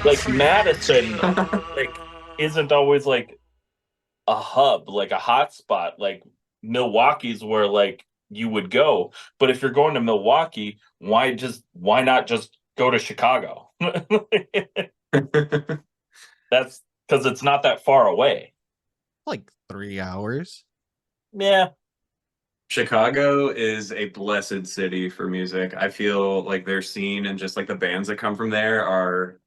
like Madison, like isn't always like a hub, like a hot spot. Like Milwaukee's where like you would go. But if you're going to Milwaukee, why not just go to Chicago? That's because it's not that far away. Like 3 hours. Yeah. Chicago is a blessed city for music. I feel like their scene and just like the bands that come from there are,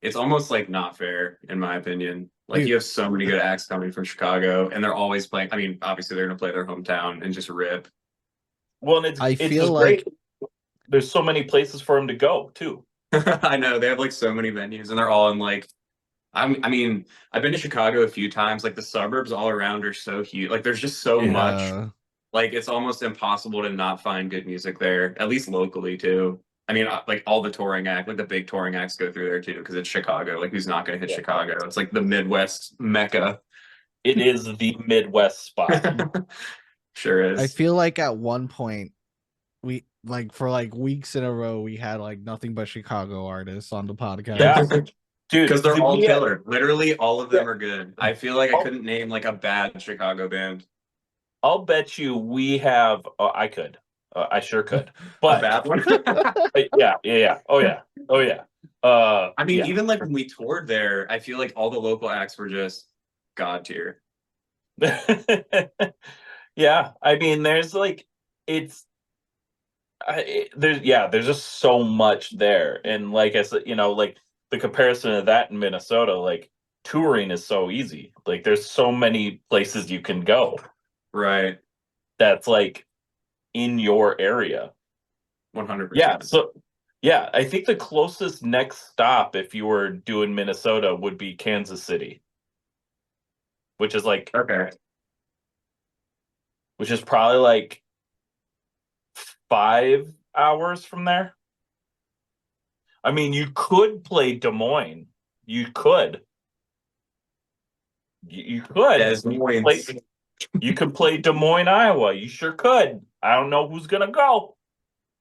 it's almost like not fair, in my opinion. Like Dude, you have so many good acts coming from Chicago, and they're always playing. I mean, obviously they're gonna play their hometown and just rip. Well, and it's I it's feel just great. like There's so many places for him to go too. I know they have like so many venues, and they're all in like. I mean, I've been to Chicago a few times. Like the suburbs all around are so huge. Like there's just so much. yeah. Like it's almost impossible to not find good music there, at least locally too. I mean, like all the touring act, like the big touring acts go through there too, because it's Chicago. Like who's not going to hit Yeah. Chicago? It's like the Midwest mecca. It is the Midwest spot. Sure I is. feel like at one point we like for like weeks in a row we had like nothing but Chicago artists on the Yeah, podcast. dude. Because they're all We had, killer. Literally, all of yeah, them are good. I feel like I I'll, couldn't name like a bad Chicago band. I'll bet you we have. I could. I sure could. A But bad one. yeah, yeah, yeah. Oh yeah. Oh yeah. I mean, Yeah. even like when we toured there, I feel like all the local acts were just god tier. Yeah. I mean, there's like it's there's yeah, there's just so much there, and like I said, like the comparison of that in Minnesota, like touring is so easy. Like there's so many places you can go Right. that's like in your area. Yeah. 100%. So yeah, I think the closest next stop if you were doing Minnesota would be Kansas City, which is like Okay. which is probably like 5 hours from there. I mean, you could play Des Moines. You could. You could. Des Moines. You could play Des Moines, Iowa. You sure could. I don't know who's gonna go.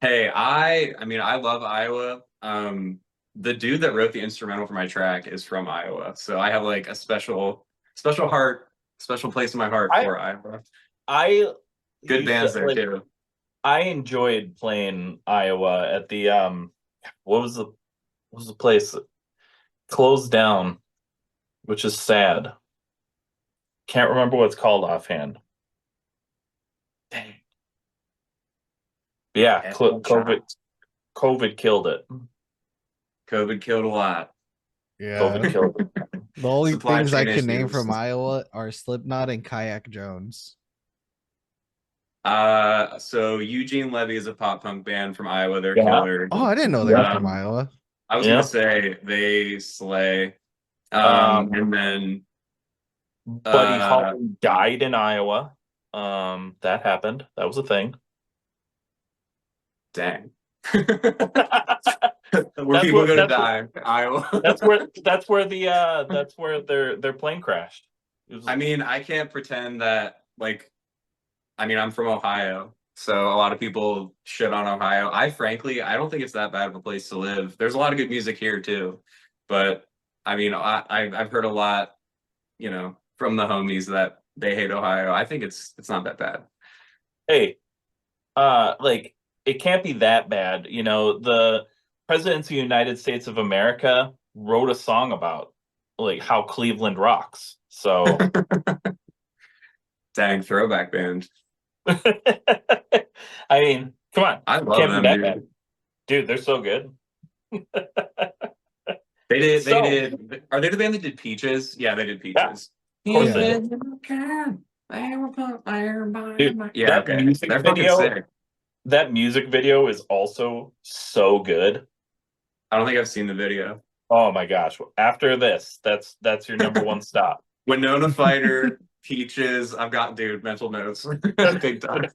Hey, I mean, I love Iowa. The dude that wrote the instrumental for my track is from Iowa, so I have like a special heart, special place in my heart I for Iowa. I Good used to bands there like too. I enjoyed playing Iowa at the what was the place that closed down, which is sad. Can't remember what it's called offhand. Dang. Yeah, COVID killed it. COVID killed a lot. Yeah. COVID killed it. The only Supply things I chain can name issues. from Iowa are Slipknot and Kayak Jones. So Eugene Levy is a pop punk band from Iowa. They're Yeah. killer. Oh, I didn't know they were Yeah. from Iowa. I was Yeah. gonna say they slay. Um, And then Buddy uh, Holly died in Iowa. That happened. That was a thing. dang. Were That's people what gonna that's what die? Iowa. that's where their plane crashed. It was I mean, I can't pretend that like I mean, I'm from Ohio, so a lot of people shit on Ohio. I don't think it's that bad of a place to live. There's a lot of good music here too, but I mean, I've heard a lot, from the homies that they hate Ohio. I think it's not that bad. hey, like it can't be that bad. The President of the United States of America wrote a song about like how Cleveland rocks. So Dang, throwback band. I mean, come on, I love can't be them, that bad. dude. Dude, they're so good. They So, did. Are they the band that did Peaches? Yeah, they did yeah, of Peaches. course they Yeah, did. Dude, okay. They're fucking sick. that music video is also so good. I don't think I've seen the video. Oh my gosh. After this, that's your number one stop. Winona Fighter, Peaches. I've got, dude, mental notes. Big time.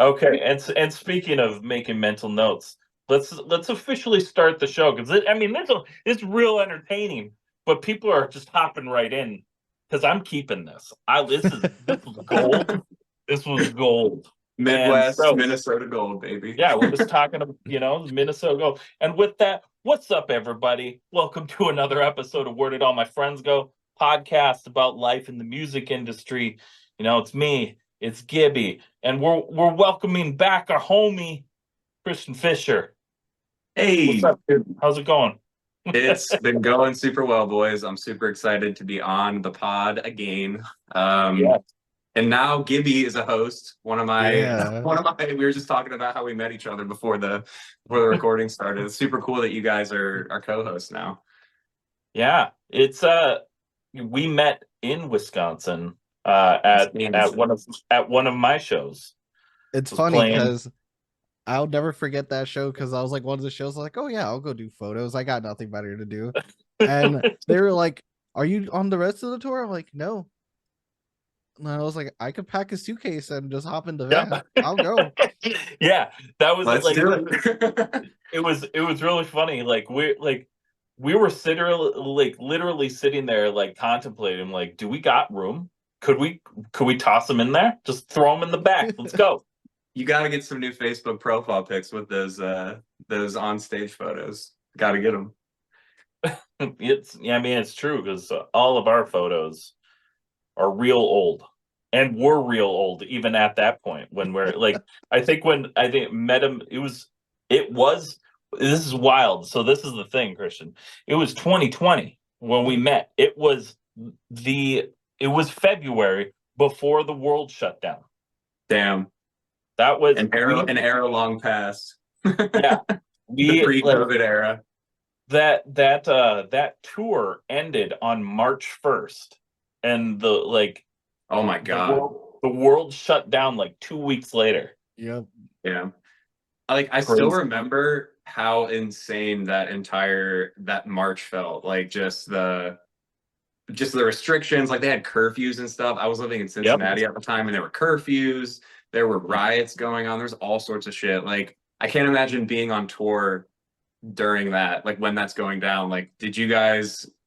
Okay, and speaking of making mental notes, let's officially start the show because I mean it's real entertaining, but people are just hopping right in because I'm keeping this. This was gold. This was gold. And Midwest, so Minnesota gold, baby. yeah, we're just talking about Minnesota gold. And with that, What's up, everybody? Welcome to another episode of Where Did All My Friends Go? Podcast about life in the music industry. You know, it's me, it's Gibby, and we're welcoming back our homie, Christian Fisher. Hey, What's up, dude? How's it going? it's been going super well, boys. I'm super excited to be on the pod again. Yeah. And now Gibby is a host. Yeah. We were just talking about how we met each other before the recording started. It's super cool that you guys are co-hosts now. Yeah, it's we met in Wisconsin at one of my shows. It's Was funny playing- because I'll never forget that show because I was like one of the shows like, oh yeah, I'll go do photos. I got nothing better to do. And they were like, are you on the rest of the tour? I'm like, no. And I was like, I could pack a suitcase and just hop in the van. Yeah. I'll go. Yeah, that was Let's like do it. it was really funny. Like we were literally sitting there like contemplating like, do we got room? Could we toss them in there? Just throw them in the back. Let's go. You got to get some new Facebook profile pics with those on stage photos. Got to get them. It's true because all of our photos are real old, and we're real old even at that point when we're like, I think met him, it was this is wild. So this is the thing, Christian. It was 2020 when we met. It was February before the world shut down. Damn. That was An era long past. Yeah. The pre-COVID era. That tour ended on March 1st, and oh my god, the world shut down like 2 weeks later. Yep. Yeah. I still remember how insane that March felt. Like just the restrictions, like they had curfews and stuff. I was living in Cincinnati at the time, and there were curfews, there were riots going on, there's all sorts of shit. Like I can't imagine being on tour during that, like when that's going down. Like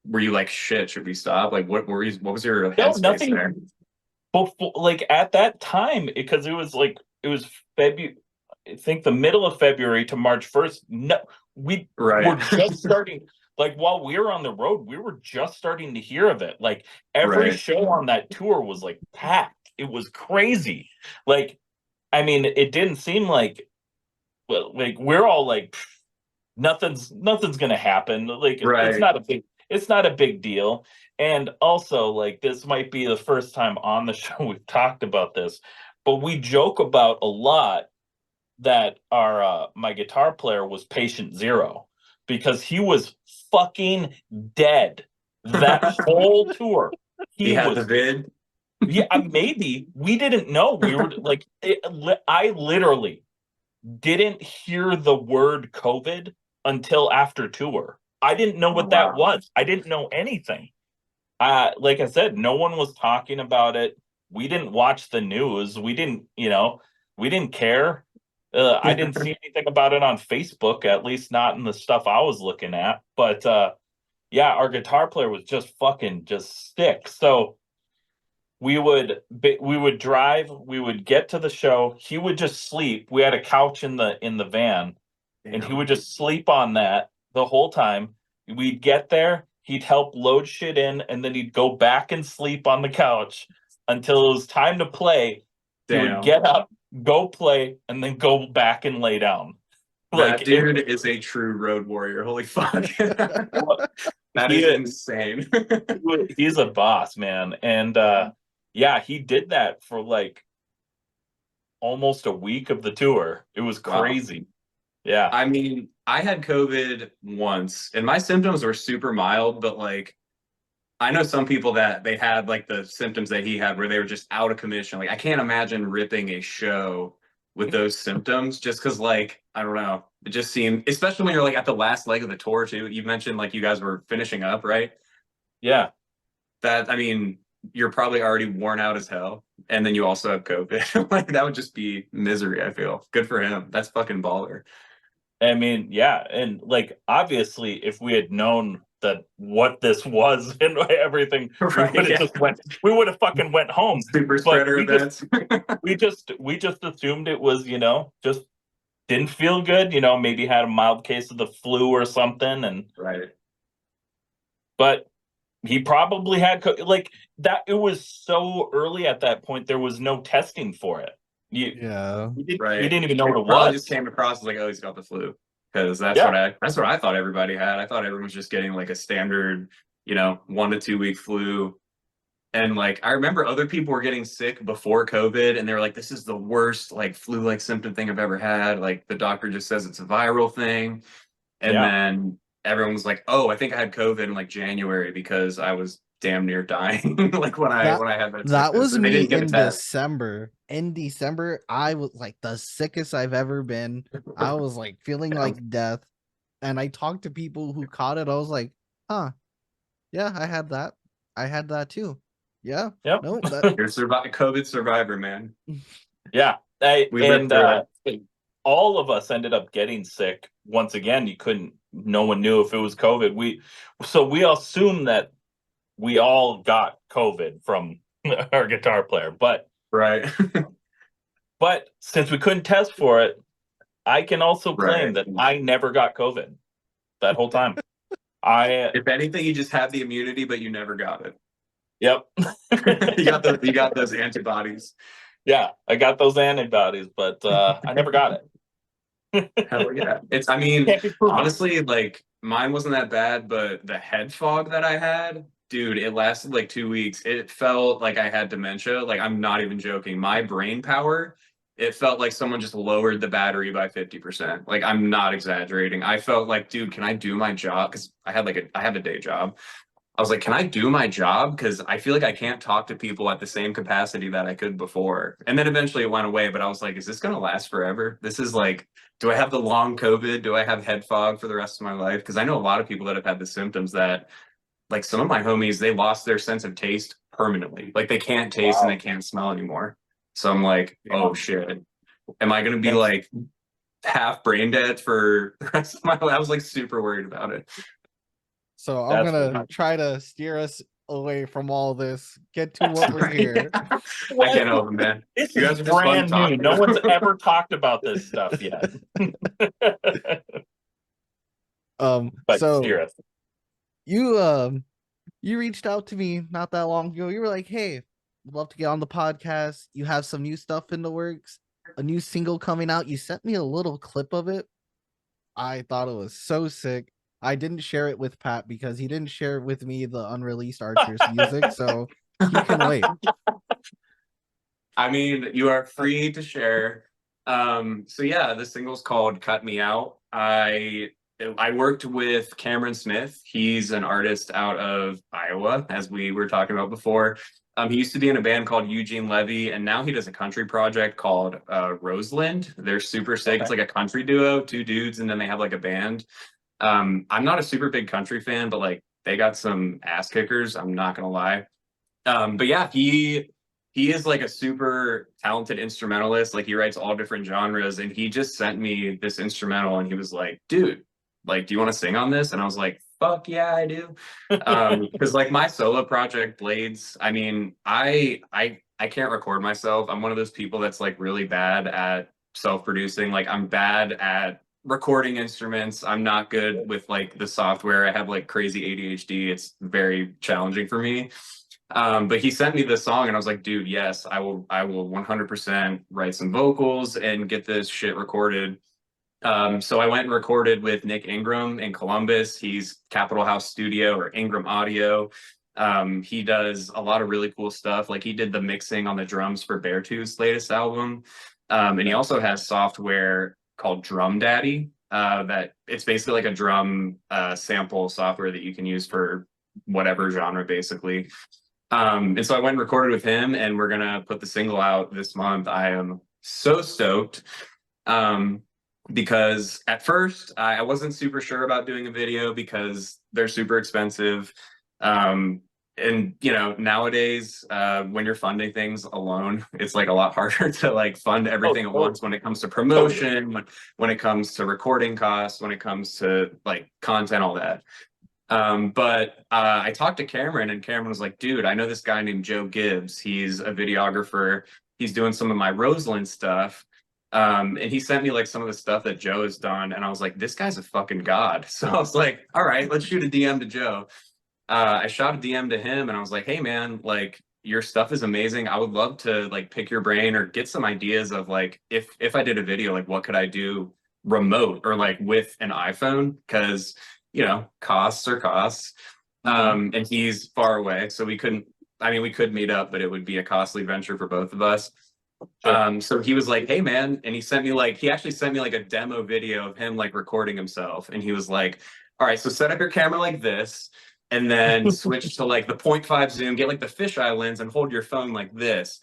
were you like, shit, should we stop? Like what was your headspace there? Before, like at that time, because it was February, I think the middle of February to March 1st. No, we were just starting. Like while we were on the road, we were just starting to hear of it. Like every show on that tour was like packed. It was crazy. Like, I mean, it didn't seem like, well, like we're all like, nothing's gonna happen. Like it's not a big deal. And also, like, this might be the first time on the show we've talked about this, but we joke about a lot that our my guitar player was patient zero because he was fucking dead that whole tour. He had the vid. Yeah, maybe we didn't know. We were like, I literally didn't hear the word COVID until after tour. I didn't know what that was. I didn't know anything. Like I said, no one was talking about it. We didn't watch the news. We didn't care. I didn't see anything about it on Facebook, at least not in the stuff I was looking at. But yeah, our guitar player was just sick. So we would drive, we would get to the show, he would just sleep. We had a couch in the van. Damn. And he would just sleep on that the whole time. We'd get there, he'd help load shit in, and then he'd go back and sleep on the couch until it was time to play. Damn. He would get up, go play, and then go back and lay down. That dude is a true road warrior. Holy fuck. That is insane. He's a boss, man. And yeah, he did that for like almost a week of the tour. It was crazy. Wow. Yeah. I mean, I had COVID once and my symptoms were super mild, but like I know some people that they had like the symptoms that he had where they were just out of commission. Like I can't imagine ripping a show with those symptoms just because like, I don't know. It just seemed, especially when you're like at the last leg of the tour too. You mentioned like you guys were finishing up, right? Yeah. I mean, you're probably already worn out as hell. And then you also have COVID. Like that would just be misery, I feel. Good for him. That's fucking baller. I mean, yeah. And like, obviously, if we had known that what this was and everything, we would have fucking went home. Super spreader events. we just assumed it was, just didn't feel good, you know, maybe had a mild case of the flu or something, and Right. but he probably had like that. It was so early at that point. There was no testing for it. Yeah. We Right. didn't even know what it Probably just was. came across as like, oh, he's got the flu. Because that's Yeah. what I thought everybody had. I thought everyone was just getting like a standard, 1 to 2 week flu. And like I remember other people were getting sick before COVID and they were like, this is the worst like flu-like symptom thing I've ever had. Like the doctor just says it's a viral thing. And Yeah. then everyone was like, oh, I think I had COVID in like January because I was damn near dying like when I had that That sickness. was And they me didn't get a in test. December. In December, I was like the sickest I've ever been. I was like feeling like death. And I talked to people who caught it. I was like, huh, yeah, I had that. I had that too. Yeah. Yep. No, that You're a COVID survivor, man. Yeah. We lived through it. All of us ended up getting sick. Once again, no one knew if it was COVID. We all assumed that we all got COVID from our guitar player. Right. But since we couldn't test for it, I can also claim Right. that I never got COVID that whole time. If anything, you just have the immunity, but you never got it. Yep. You got those antibodies. Yeah, I got those antibodies, but I never got it. Hell yeah. I mean, Can't be proven. honestly, like mine wasn't that bad, but the head fog that I had, dude, it lasted like 2 weeks. It felt like I had dementia. Like I'm not even joking. My brain power, it felt like someone just lowered the battery by 50%. Like I'm not exaggerating. I felt like, dude, can I do my job? Because I had a day job. I was like, can I do my job? Because I feel like I can't talk to people at the same capacity that I could before. And then eventually it went away, but I was like, is this going to last forever? This is like, do I have the long COVID? Do I have head fog for the rest of my life? Because I know a lot of people that have had the symptoms that, like some of my homies, they lost their sense of taste permanently. Like they can't taste and they can't smell anymore. So I'm like, oh shit. Am I going to be like half brain dead for the rest of my life? I was like super worried about it. so I'm gonna try to steer us away from all this. Get to what we're here. I can't help it, man. This You guys is are just fun brand new. talking. No one's ever talked about this stuff yet. But So steer us. you reached out to me not that long ago. You were like, hey, I'd love to get on the podcast. You have some new stuff in the works, a new single coming out. You sent me a little clip of it. I thought it was so sick. I didn't share it with Pat because he didn't share with me the unreleased Archer's music, so he can wait. I mean, you are free to share. So yeah, the single's called Cut Me Out. I worked with Cameron Smith. He's an artist out of Iowa, as we were talking about before. He used to be in a band called Eugene Levy, and now he does a country project called Roseland. They're super sick. Okay. It's like a country duo, two dudes, and then they have like a band. I'm not a super big country fan, but like they got some ass kickers. I'm not gonna lie. But yeah, he is like a super talented instrumentalist. Like he writes all different genres, and he just sent me this instrumental, and he was like, "Dude, like, do you want to sing on this?" And I was like, "Fuck yeah, I do." Because like my solo project, Blades. I mean, I can't record myself. I'm one of those people that's like really bad at self-producing. Like I'm bad at recording instruments. I'm not good with like the software. I have like crazy ADHD. It's very challenging for me. But he sent me this song and I was like, dude, yes, I will 100% write some vocals and get this shit recorded. So I went and recorded with Nick Ingram in Columbus. He's Capitol House Studio or Ingram Audio. He does a lot of really cool stuff. Like he did the mixing on the drums for Beartooth's latest album. And he also has software called Drum Daddy. That it's basically like a drum sample software that you can use for whatever genre, basically. And so I went and recorded with him, and we're gonna put the single out this month. I am so stoked. Because at first I wasn't super sure about doing a video because they're super expensive. And you know, nowadays when you're funding things alone, it's like a lot harder to like fund everything at once when it comes to promotion, when it comes to recording costs, when it comes to like content, all that. But I talked to Cameron, and Cameron was like, dude, I know this guy named Joe Gibbs. He's a videographer. He's doing some of my Roseland stuff. And he sent me like some of the stuff that Joe has done, and I was like, this guy's a fucking god. So I was like, all right, let's shoot a DM to Joe. I shot a DM to him, and I was like, hey man, like your stuff is amazing. I would love to like pick your brain or get some ideas of like if I did a video, like what could I do remote or like with an iPhone? Because you know, costs are costs. And he's far away, so we couldn't. I mean, we could meet up, but it would be a costly venture for both of us. Sure. So he was like, hey man, and he sent me like he actually sent me like a demo video of him like recording himself, and he was like, all right, so set up your camera like this, and then switch to like the 0.5 zoom, get like the fisheye lens, and hold your phone like this,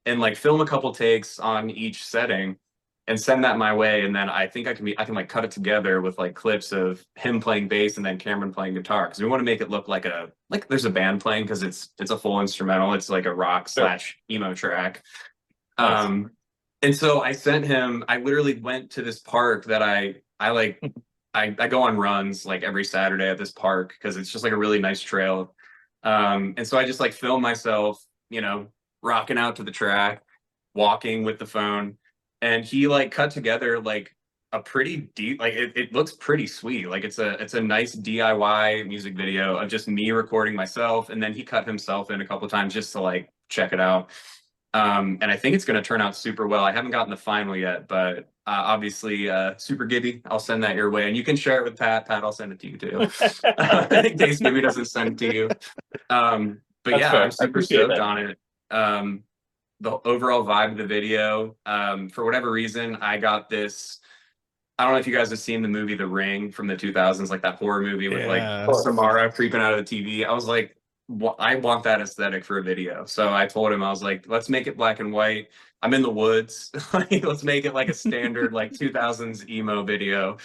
and like film a couple takes on each setting, and send that my way. And then I think I can like cut it together with like clips of him playing bass and then Cameron playing guitar, because we want to make it look like there's a band playing, because it's a full instrumental. It's like a rock slash emo track. Nice. And so I sent him, I literally went to this park that I like, I go on runs like every Saturday at this park because it's just like a really nice trail. And so I just like filmed myself, you know, rocking out to the track, walking with the phone. And he like cut together like a pretty deep, like it looks pretty sweet. Like it's a nice DIY music video of just me recording myself. And then he cut himself in a couple times just to like check it out. And I think it's going to turn out super well. I haven't gotten the final yet, but obviously, super Gibby, I'll send that your way. And you can share it with Pat. Pat, I'll send it to you too. I think Dace Gibby doesn't send it to you. But That's yeah, fair. I'm I super appreciate stoked that. on it. The overall vibe of the video, for whatever reason, I got this. I don't know if you guys have seen the movie The Ring from the 2000s, like that horror movie with like Yeah. Samara creeping out of the TV. I was like, I want that aesthetic for a video. So I told him, I was like, let's make it black and white. I'm in the woods. Like, let's make it like a standard like 2000s emo video.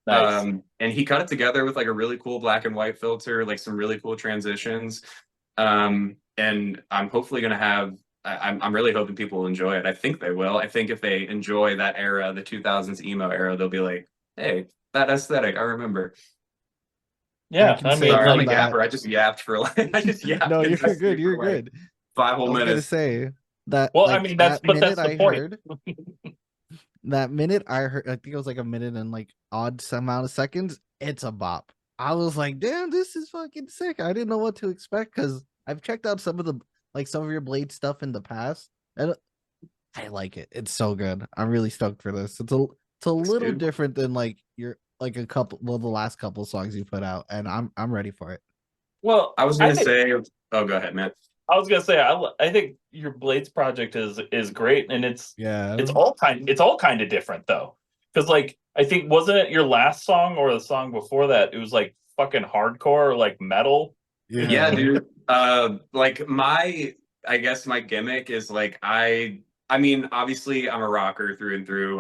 Nice. And he cut it together with like a really cool black and white filter, like some really cool transitions. And I'm hopefully gonna have. I'm really hoping people will enjoy it. I think they will. I think if they enjoy that era, the 2000s emo era, they'll be like, hey, that aesthetic, I remember. Yeah, can I say mean, Sorry, I'm a from like, that. yapper. I just yapped for like I just yapped. No, you're congested good. You're for like good. 5 I whole was gonna minutes. say that well, I like mean, that but minute that's the I point. heard that minute I heard, I think it was like a minute and like odd some amount of seconds. It's a bop. I was like, damn, this is fucking sick. I didn't know what to expect because I've checked out some of the like some of your Blade stuff in the past, and I like it. It's so good. I'm really stoked for this. It's a little Dude. different than like your like a couple well the last couple songs you put out, and I'm ready for it. Well, I was I gonna think say, oh, go ahead, man. I was gonna say I think your Blades project is great, and Yeah. it's all kind of different though, because like I think wasn't it your last song or the song before that? It was like fucking hardcore or like metal. Yeah, Yeah. dude. Like I guess my gimmick is like I mean, obviously I'm a rocker through and through.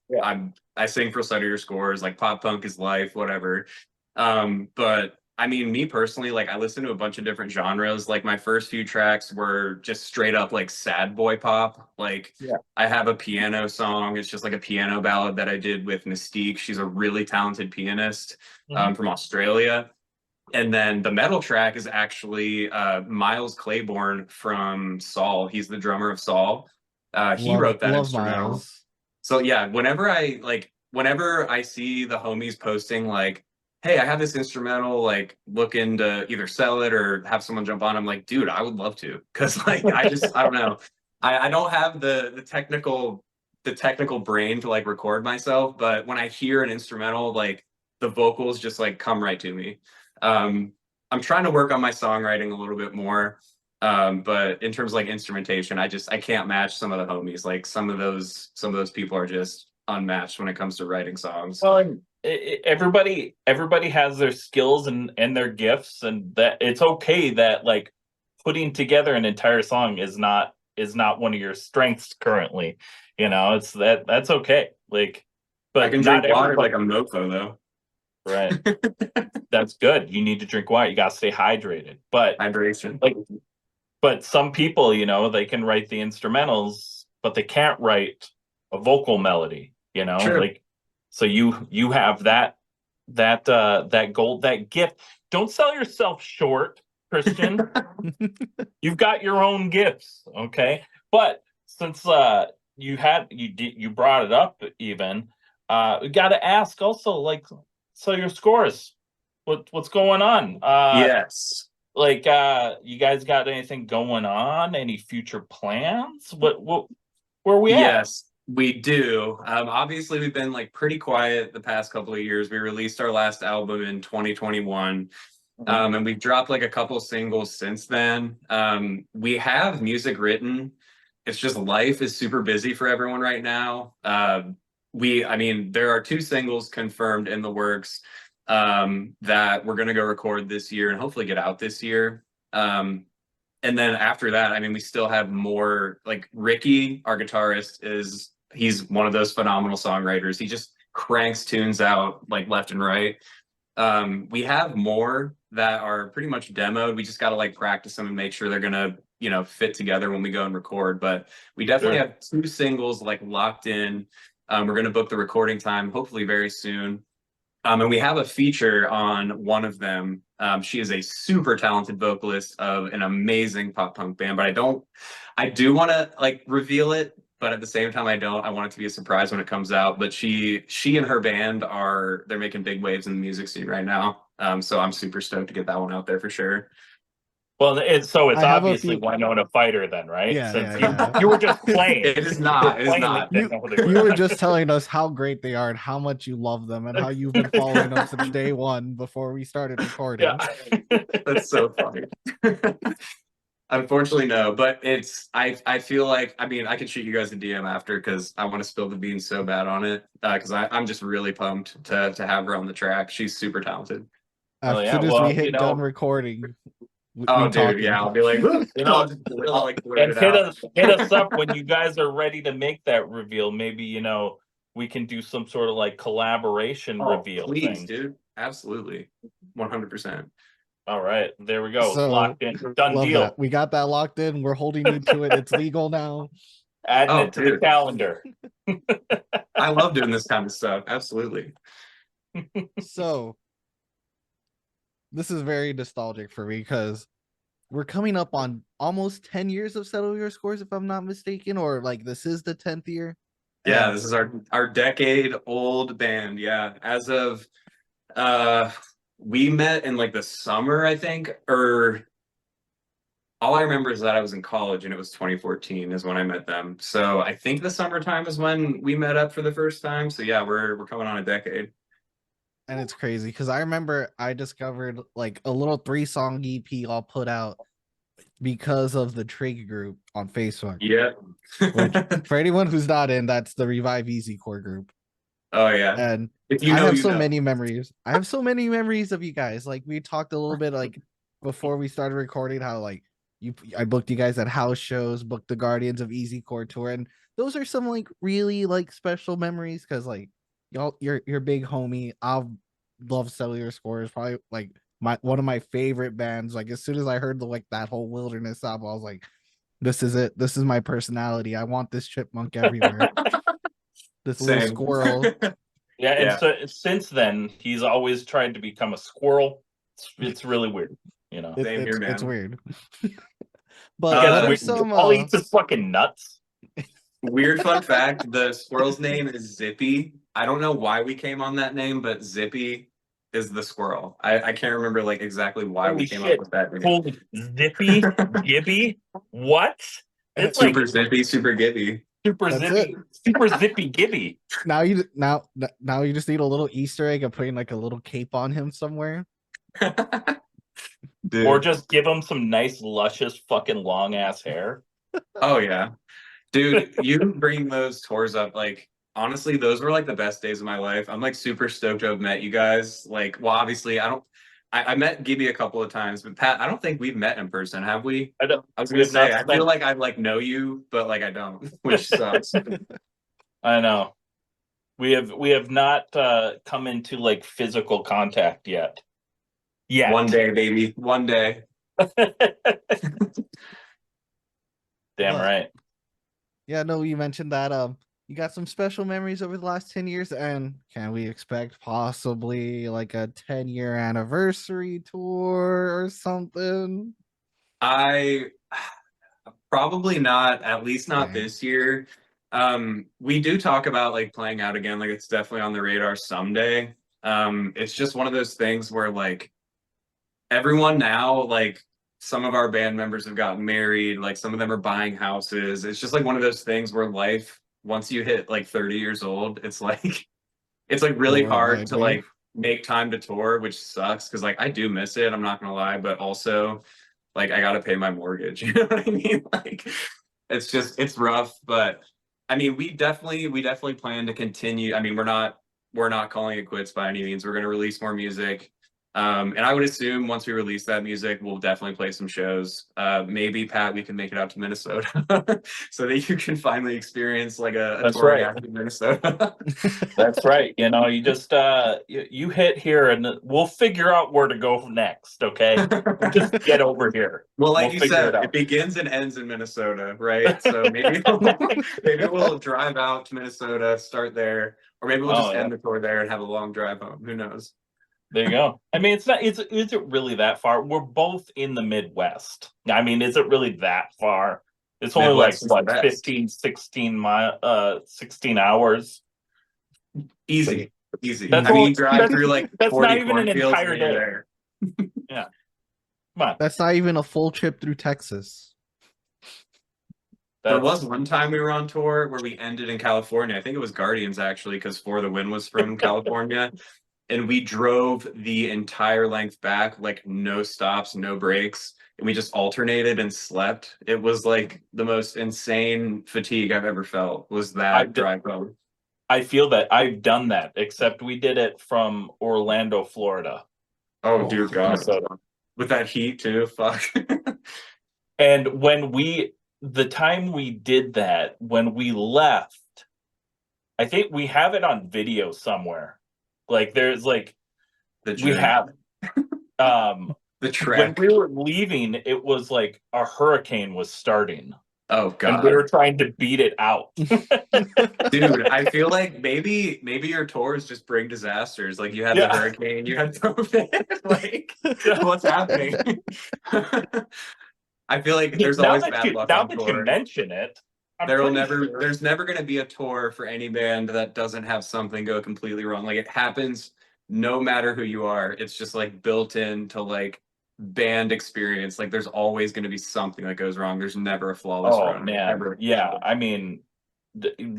Yeah. I sing for Sutter Your Scores, like pop punk is life, whatever. But I mean, me personally, like I listen to a bunch of different genres. Like my first few tracks were just straight up like sad boy pop. Like Yeah. I have a piano song. It's just like a piano ballad that I did with Mystique. She's a really talented pianist Mhm. from Australia. And then the metal track is actually Miles Claiborne from Saul. He's the drummer of Saul. He wrote that Love instrumental. Miles. So yeah, whenever I see the homies posting like, "Hey, I have this instrumental, like looking to either sell it or have someone jump on," I'm like, "Dude, I would love to," because like I don't know, I don't have the technical brain to like record myself, but when I hear an instrumental, like the vocals just like come right to me. I'm trying to work on my songwriting a little bit more. But in terms of like instrumentation, I can't match some of the homies. Like some of those people are just unmatched when it comes to writing songs. Well, and everybody has their skills and their gifts, and that it's okay that like putting together an entire song is not one of your strengths currently. You know, that's okay. Like, I but can not drink water like everybody. a mofo though. Right. That's good. You need to drink water. You got to stay hydrated. But Hydration. like, but some people, you know, they can write the instrumentals, but they can't write a vocal melody. You know, True. like so you have that gold, that gift. Don't sell yourself short, Christian. You've got your own gifts, okay? But since you brought it up even. We got to ask also, like, so your scores, what's going on? Yes. Like, you guys got anything going on? Any future plans? What where are we at? Yes, we do. Obviously, we've been like pretty quiet the past couple of years. We released our last album in 2021, and we've dropped like a couple singles since then. We have music written. It's just life is super busy for everyone right now. I mean, there are 2 singles confirmed in the works that we're gonna go record this year and hopefully get out this year. And then after that, I mean, we still have more. Like Ricky, our guitarist, he's one of those phenomenal songwriters. He just cranks tunes out like left and right. We have more that are pretty much demoed. We just got to like practice them and make sure they're gonna, fit together when we go and record. But we definitely Sure. have 2 singles like locked in. We're gonna book the recording time hopefully very soon. And we have a feature on one of them. She is a super talented vocalist of an amazing pop punk band, but I do want to like reveal it, but at the same time I don't. I want it to be a surprise when it comes out. But she and her band they're making big waves in the music scene right now. So I'm super stoked to get that one out there for sure. Well, it's I have a obviously few- Winona Fighter then, right? Yeah, Since yeah. you were just playing. It is not. It is Playing not. didn't know who they You were just telling us how great they are and how much you love them and how you've been following them since day one before we started recording. Yeah. That's so funny. Unfortunately, no, but I feel like, I mean, I could shoot you guys a DM after because I want to spill the beans so bad on it. Because I'm just really pumped to have her on the track. She's super talented. As Oh, yeah, soon as well, we hit done recording, Oh, we dude, talking. yeah, I'll be like, I'll just I'll, like blurt and it out. hit us up when you guys are ready to make that reveal. Maybe, we can do some sort of like collaboration Oh, reveal please, thing. dude, absolutely, 100%. All right, there we go. So, Locked in. Done Love deal. that. We got that locked in. We're holding you to it. It's legal now. Adding Oh, it to the dude. calendar. I love doing this kind of stuff. Absolutely. So this is very nostalgic for me because we're coming up on almost 10 years of Settle Your Scores, if I'm not mistaken, or like this is the 10th year. Yeah, And this is our decade old band. Yeah, as of we met in like the summer, I think, or all I remember is that I was in college and it was 2014 is when I met them. So I think the summertime is when we met up for the first time. So yeah, we're coming on a decade. and it's crazy because I remember I discovered like a little 3-song EP all put out because of the Trig group on Facebook. Yeah. Which for anyone who's not in, that's the Revive Easy Core group. Oh yeah. And If you I know, have you so know. many memories. I have so many memories of you guys. Like we talked a little bit like before we started recording how like I booked you guys at house shows, booked the Guardians of Easy Core tour, and those are some like really like special memories because like y'all you're big homie. I'll love Cellular Scores, probably like one of my favorite bands. Like as soon as I heard the like that whole Wilderness album, I was like, this is it. This is my personality. I want this chipmunk everywhere. This little Same. squirrel. Yeah, and Yeah. so since then, he's always tried to become a squirrel. It's really weird, Same here, It's man. weird. He But gets what are weird. some All he eats is fucking nuts. Weird fun fact, the squirrel's name is Zippy. I don't know why we came on that name, but Zippy is the squirrel. I can't remember like exactly why Holy we came shit. up with that name. Holy zippy, gibby. What? It's like Super Zippy, super Gibby. super That's zippy, super zippy gibby. now you just need a little Easter egg of putting like a little cape on him somewhere. Dude. Or just give him some nice, luscious, fucking long ass hair. Oh yeah. Dude, you bring those tours up, like honestly, those were like the best days of my life. I'm like super stoked to have met you guys. Like, well, obviously I met Gibby a couple of times, but Pat, I don't think we've met in person, have we? I don't. I was We gonna have not say, I feel like I like know you, but like I don't, which sucks. I know. We have not come into like physical contact yet. Yeah. One day, baby. One day. Damn But- right. Yeah, no, you mentioned that you got some special memories over the last 10 years, and can we expect possibly like a 10-year anniversary tour or something? I probably not, at least not Dang. this year. We do talk about like playing out again. Like it's definitely on the radar someday. It's just one of those things where like everyone now, like some of our band members have gotten married, like some of them are buying houses. It's just like one of those things where life, once you hit like 30 years old, it's like The really hard Worldwide to Wave. like make time to tour, which sucks because like I do miss it, I'm not gonna lie, but also like I gotta pay my mortgage. You know what I mean? Like it's rough, but I mean we definitely plan to continue. I mean, we're not calling it quits by any means. We're gonna release more music. And I would assume once we release that music, we'll definitely play some shows. Maybe Pat, we can make it out to Minnesota so that you can finally experience like a That's touring right. act in Minnesota. That's right. You know, you just you hit here and we'll figure out where to go next, okay? Just get over here. Well, like We'll you figure it said, it out. begins and ends in Minnesota, right? So maybe maybe we'll drive out to Minnesota, start there, or maybe we'll Oh just yeah. end the tour there and have a long drive home. Who knows? There you go. I mean, it's not it's is it really that far? We're both in the Midwest. I mean, is it really that far? It's only like Midwest is the what best. 15, 16 hours. Easy, easy. That's I mean, only you drive through like that's not 40 even an cornfields entire and you're day. there. Yeah. Come on. That's not even a full trip through Texas. There That's was one time we were on tour where we ended in California. I think it was Guardians actually, because For the Win was from California. And we drove the entire length back, like no stops, no breaks. And we just alternated and slept. It was like the most insane fatigue I've ever felt was that I've d- drive home. I feel that I've done that, except we did it from Orlando, Florida Oh, Oh dear my God. god. Minnesota. With that heat too, fuck. And the time we did that, when we left, I think we have it on video somewhere. Like there's like The we journey, have the when trek. we were leaving, it was like a hurricane was starting Oh and we God. were trying to beat it out. Dude, I feel like maybe your tours just bring disasters. Like you had the Yeah. hurricane, you had COVID. Like Yeah. what's happening? I feel like there's Now always that bad you luck now on that you tour. mention it, I'm pretty sure. There's never gonna be a tour for any band that doesn't have something go completely wrong. Like it happens no matter who you are. It's just like built into like band experience. Like there's always gonna be something that goes wrong. There's never a flawless Oh run. man, Ever. yeah. I mean,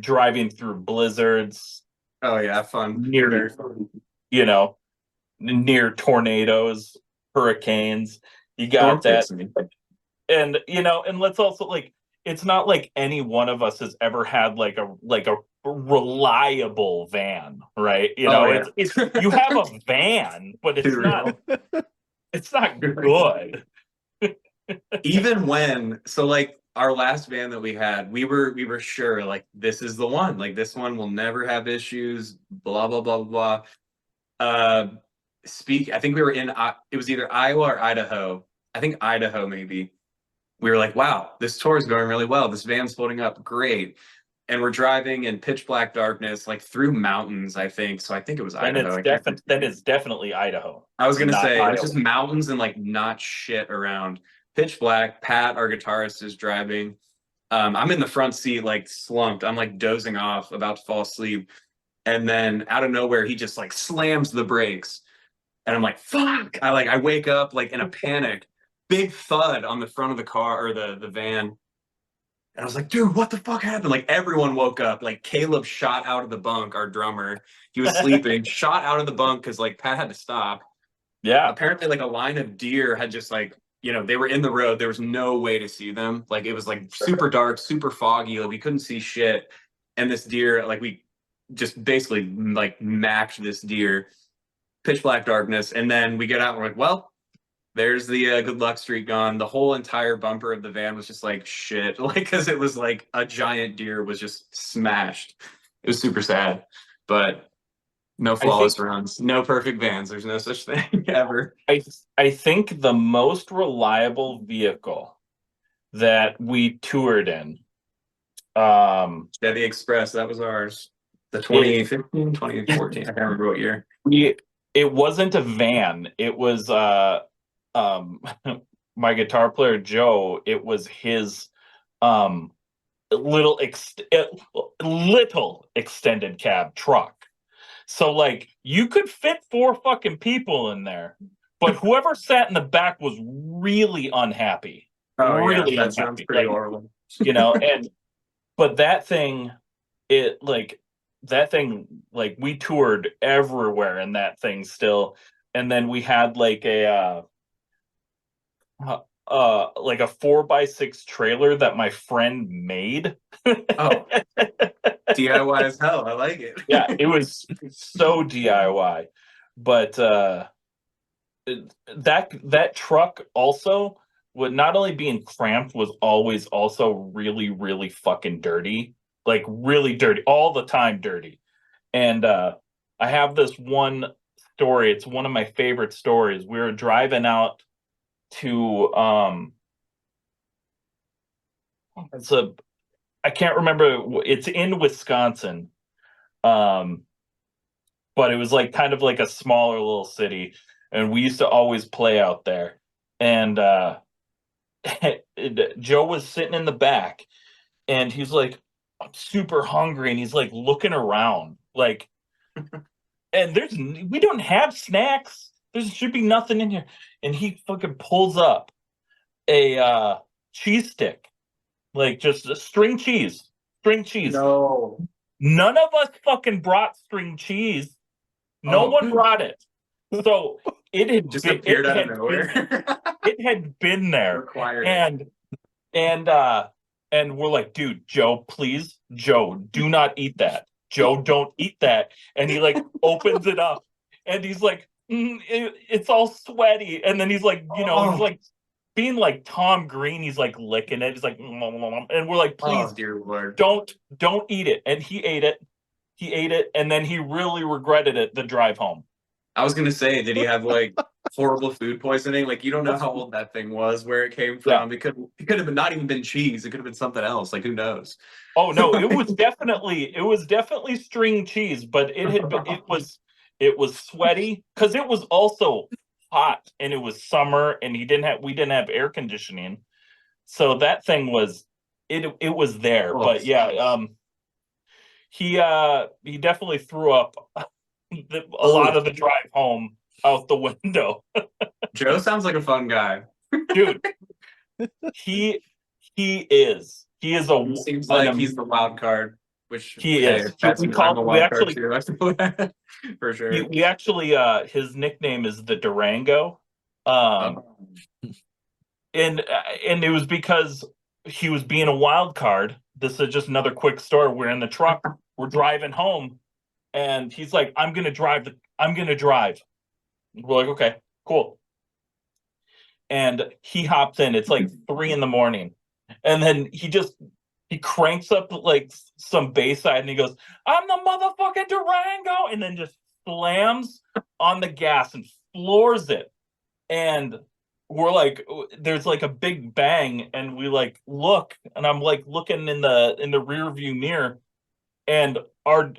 driving through blizzards, Oh yeah, fun. near Very fun. you know, near tornadoes, hurricanes. You Storm got that, chasing. and and let's also like, it's not like any one of us has ever had like a reliable van, right? Oh It's yeah. you have a van, but Too real. it's not good. Even when so like our last band that we had, we were sure like this is the one. Like this one will never have issues, blah blah blah blah. Uh I think we were in it was either Iowa or Idaho. I think Idaho maybe. We were like, wow, this tour is going really well. This van's floating up great. And we're driving in pitch black darkness, like through mountains, I think. So I think it was Idaho. Then it's definitely Idaho, I was gonna not say it was just Iowa. mountains and like not shit around. Pitch black. Pat, our guitarist, is driving. I'm in the front seat, like slumped. I'm like dozing off, about to fall asleep. And then out of nowhere, he just like slams the brakes. And I'm like, fuck. I wake up like in a panic. Big thud on the front of the car or the van. And I was like, dude, what the fuck happened? Like everyone woke up. Like Caleb shot out of the bunk, our drummer. He was sleeping, shot out of the bunk because like Pat had to stop. Yeah, Apparently like a line of deer had just like, they were in the road. There was no way to see them. Like it was like super dark, super foggy. Like we couldn't see shit. And this deer, like we just basically like maxed this deer, pitch black darkness. And then we get out and we're like, well, there's the good luck streak gone. The whole entire bumper of the van was just like shit. Like, because it was like a giant deer was just smashed. It was super sad. But no I think flawless runs, no perfect vans. There's no such thing ever. I think the most reliable vehicle that we toured in, Chevy Express, that was ours. The it 2015, 2014. I can't remember what year. it wasn't a van. It was um my guitar player Joe. It was his um little little extended cab truck. So like you could fit 4 fucking people in there, but whoever sat in the back was really unhappy. Oh yeah, Really that sounds unhappy. pretty Like, horrible. you know, but that thing, like we toured everywhere in that thing still. And then we had like a 4x6 trailer that my friend made. Oh, DIY as hell. I like it. Yeah, it was so DIY. But that truck also would not only being cramped, was always also really, really fucking dirty. Like really dirty, all the time dirty. And I have this one story. It's one of my favorite stories. We were driving out to I can't remember, it's in Wisconsin. But it was like kind of like a smaller little city, and we used to always play out there. And Joe was sitting in the back, and he's like, I'm super hungry, and he's like looking around, like, and we don't have snacks. There should be nothing in here. And he fucking pulls up a cheese stick, like just a string cheese. No. None of us fucking brought string cheese. No Oh. one brought it. So it had Just been, appeared out of nowhere. it had been there. Required. And we're like, dude, Joe, please, Joe, do not eat that. Joe, don't eat that. And he like opens it up, and he's like, it's all sweaty. And then he's like, he's like being like Tom Green. He's like licking it. He's like, and we're like, please, Oh dear Lord. don't eat it. And he ate it. And then he really regretted it the drive home. I was gonna say, did he have like horrible food poisoning? Like you don't know how old that thing was, where it came from. Yeah. It could have not even been cheese. It could have been something else. Like who knows? Oh no, it was definitely string cheese, but it was sweaty because it was also hot, and it was summer, and we didn't have air conditioning. So that thing was it was there. Oh. But yeah, he definitely threw up a lot of the drive home out the window. Joe sounds like a fun guy. Dude, he is He seems like he's the wild card, which he hey, is. that's We I'm call a we wild actually card too. For sure. we actually his nickname is the Durango. Oh. And it was because he was being a wild card. This is just another quick story. We're in the truck, we're driving home, and he's like, I'm gonna drive. We're like, okay, cool. And he hops in. It's like 3 a.m, and then he cranks up like some bass side, and he goes, I'm the motherfucking Durango, and then just slams on the gas and floors it. And we're like, there's like a big bang, and we like look, and I'm like looking in the rear view mirror, and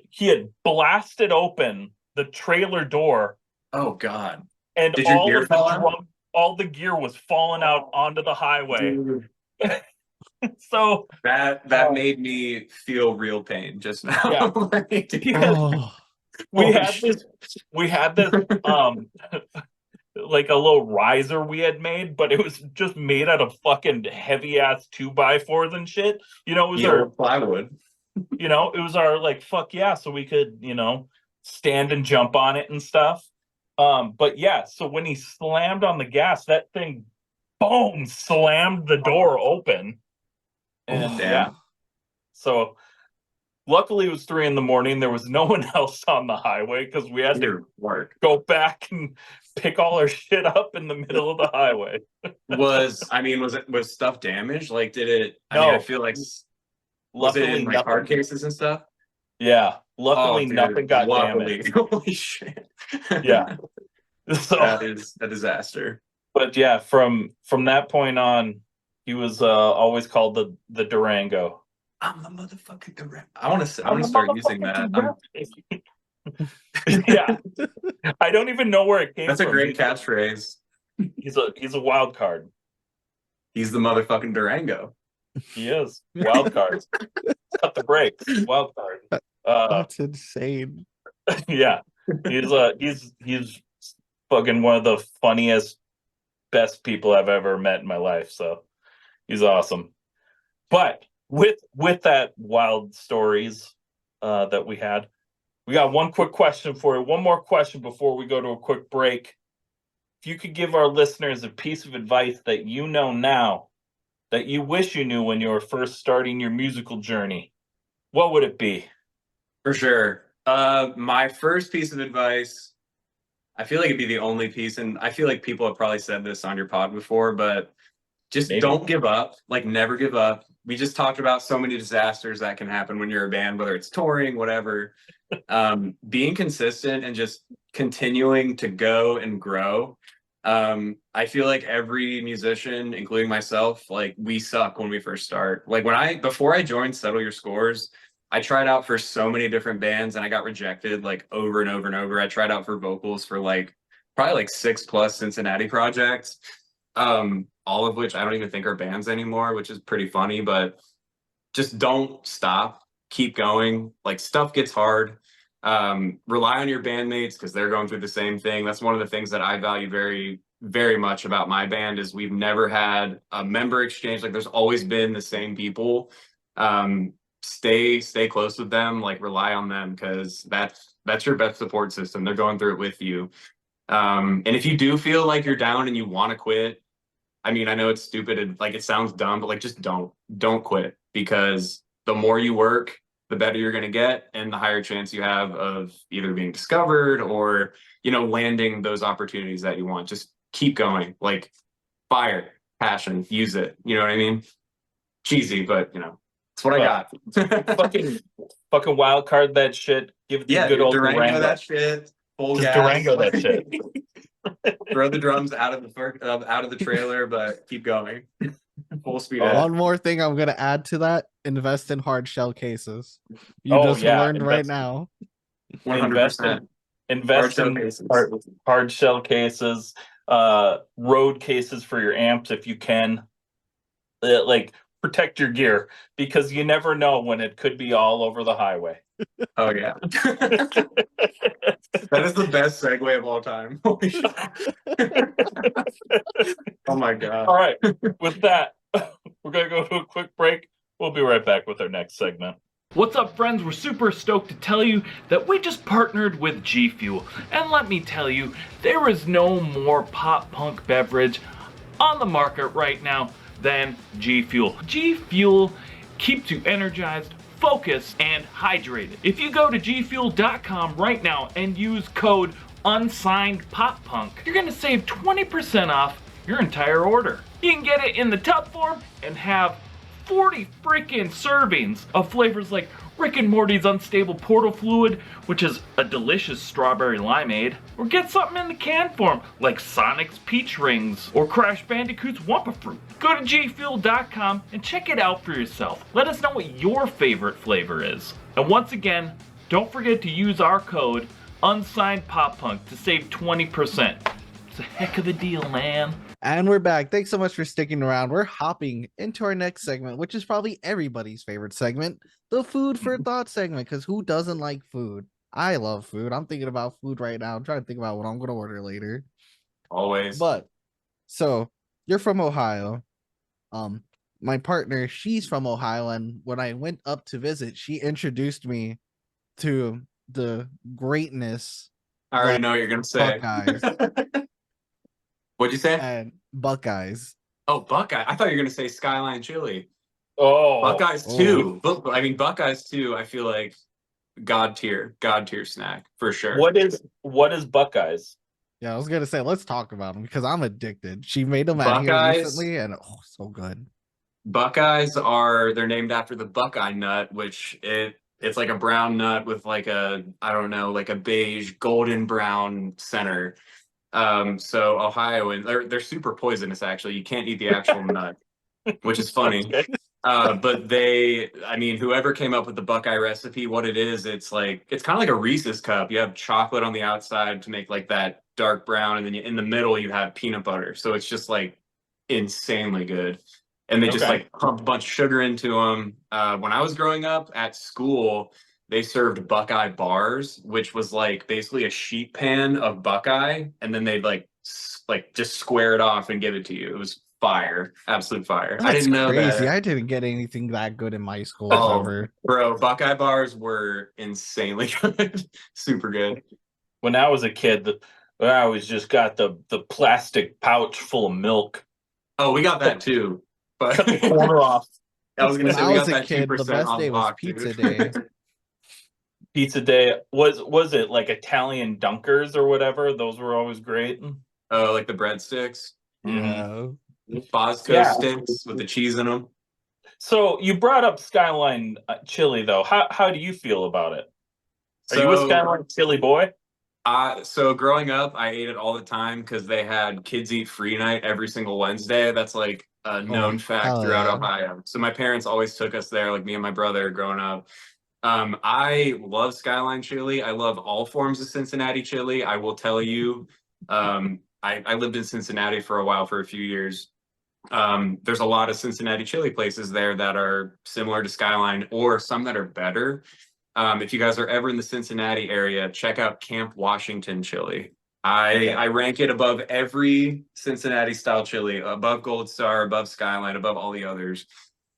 he had blasted open the trailer door. Oh God. And Did your gear fall out? all the gear was falling out onto the highway. Dude. So That made me feel real pain just now. Yeah. Oh, we had this like a little riser we had made, but it was just made out of fucking heavy ass 2x4s and shit. It was our plywood. it was our like fuck yeah, so we could stand and jump on it and stuff. But yeah, so when he slammed on the gas, that thing boom slammed the door open. And yeah, so luckily it was 3 a.m. There was no one else on the highway because we had to go back and pick all our shit up in the middle of the highway. Was stuff damaged? Like, did it? No. I feel like was it in like hard cases and stuff? Yeah, luckily nothing got damaged. Holy shit! Yeah, so that is a disaster. But yeah, from that point on, he was always called the Durango. I'm the motherfucking Durango. I want to start using that. Yeah, I don't even know where it came from. That's a great catchphrase. He's a wild card. He's the motherfucking Durango. He is wild card. Cut the brakes. Wild card. That's insane. Yeah, he's fucking one of the funniest, best people I've ever met in my life. So he's awesome. But with that wild stories that we had, we got one quick question for you. One more question before we go to a quick break. If you could give our listeners a piece of advice that you know now that you wish you knew when you were first starting your musical journey, what would it be? For sure. My first piece of advice, I feel like it'd be the only piece, and I feel like people have probably said this on your pod before, but just Maybe. don't give up. Like, never give up. We just talked about so many disasters that can happen when you're a band, whether it's touring, whatever. Being consistent and just continuing to go and grow. I feel like every musician, including myself, like, we suck when we first start. Like, before I joined Settle Your Scores, I tried out for so many different bands and I got rejected like over and over and over. I tried out for vocals for like probably like 6+ Cincinnati projects, all of which I don't even think are bands anymore, which is pretty funny. But just don't stop, keep going. Like, stuff gets hard. Rely on your bandmates because they're going through the same thing. That's one of the things that I value very, very much about my band is we've never had a member exchange. Like, there's always been the same people. Stay close with them, like, rely on them because that's your best support system. They're going through it with you. And if you do feel like you're down and you want to quit, I mean, I know it's stupid and like it sounds dumb, but like, just don't quit, because the more you work, the better you're going to get and the higher chance you have of either being discovered or, landing those opportunities that you want. Just keep going. Like, fire, passion, use it. You know what I mean? Cheesy, but that's what I got. fucking wild card that shit. Give it the good old Durango. That shit. Full Just gas. Durango that shit. Throw the drums out of the trailer, but keep going. Full speed. One more thing I'm gonna add to that: invest in hard shell cases. You just learned right now. 100%. Invest in hard shell cases, road cases for your amps if you can. Like, protect your gear because you never know when it could be all over the highway. Oh yeah. That is the best segue of all time. Oh my god. All right. With that, we're going to go to a quick break. We'll be right back with our next segment. What's up, friends? We're super stoked to tell you that we just partnered with GFUEL. And let me tell you, there is no more pop punk beverage on the market right now than GFUEL. GFUEL keeps you energized, focused, and hydrated. If you go to gfuel.com right now and use code UNSIGNEDPOPPUNK, you're gonna save 20% off your entire order. You can get it in the tub form and have 40 freaking servings of flavors like Rick and Morty's Unstable Portal Fluid, which is a delicious strawberry limeade, or get something in the can form like Sonic's Peach Rings or Crash Bandicoot's Wumpa Fruit. Go to gfuel.com and check it out for yourself. Let us know what your favorite flavor is. And once again, don't forget to use our code UNSIGNEDPOPPUNK to save 20%. It's a heck of a deal, man. And we're back. Thanks so much for sticking around. We're hopping into our next segment, which is probably everybody's favorite segment, the food for thought segment, because who doesn't like food? I love food. I'm thinking about food right now. I'm trying to think about what I'm going to order later. Always. But, so, you're from Ohio. My partner, she's from Ohio, and when I went up to visit, she introduced me to the greatness. I already know what you're going to say. Buckeyes. What'd you say? And Buckeyes. Oh, Buckeye. I thought you were going to say Skyline Chili. Oh, Buckeyes too. I mean, Buckeyes too. I feel like god tier snack for sure. What is Buckeyes? Yeah, I was gonna say let's talk about them because I'm addicted. She made them out here recently, and so good. Buckeyes they're named after the Buckeye nut, which it's like a brown nut with like a like a beige golden brown center. So Ohioans, they're super poisonous. Actually, you can't eat the actual nut, which is funny. Okay. But whoever came up with the Buckeye recipe, what it is, it's kind of like a Reese's cup. You have chocolate on the outside to make like that dark brown, and then in the middle you have peanut butter. So it's just like insanely good. and they just Okay. like pump a bunch of sugar into them. When I was growing up at school, they served Buckeye bars, which was like basically a sheet pan of Buckeye, and then they'd like just square it off and give it to you. It was fire, absolute fire. I That's didn't know crazy. that. I didn't get anything that good in my schools Oh, ever. bro, Buckeye bars were insanely good, super good. When I was a kid, I always just got the plastic pouch full of milk. Oh, we got that too, but Cut the corner off. I was gonna When say I we was got a that kid, the 2% best on day was lock, pizza dude. day. Pizza day was it like Italian dunkers or whatever? Those were always great. Oh, like the breadsticks, Mhm. Yeah. Bosco Yeah. sticks with the cheese in them. So you brought up Skyline chili though. How do you feel about it? Are you a So, Skyline chili boy? so growing up, I ate it all the time because they had kids eat free night every single Wednesday. That's like a known Oh, fact hell throughout yeah. Ohio. So my parents always took us there, like me and my brother growing up. I love Skyline chili. I love all forms of Cincinnati chili. I will tell you, I lived in Cincinnati for a while, for a few years. There's a lot of Cincinnati chili places there that are similar to Skyline, or some that are better. If you guys are ever in the Cincinnati area, check out Camp Washington chili. I rank it above every Cincinnati style chili, above Gold Star, above Skyline, above all the others.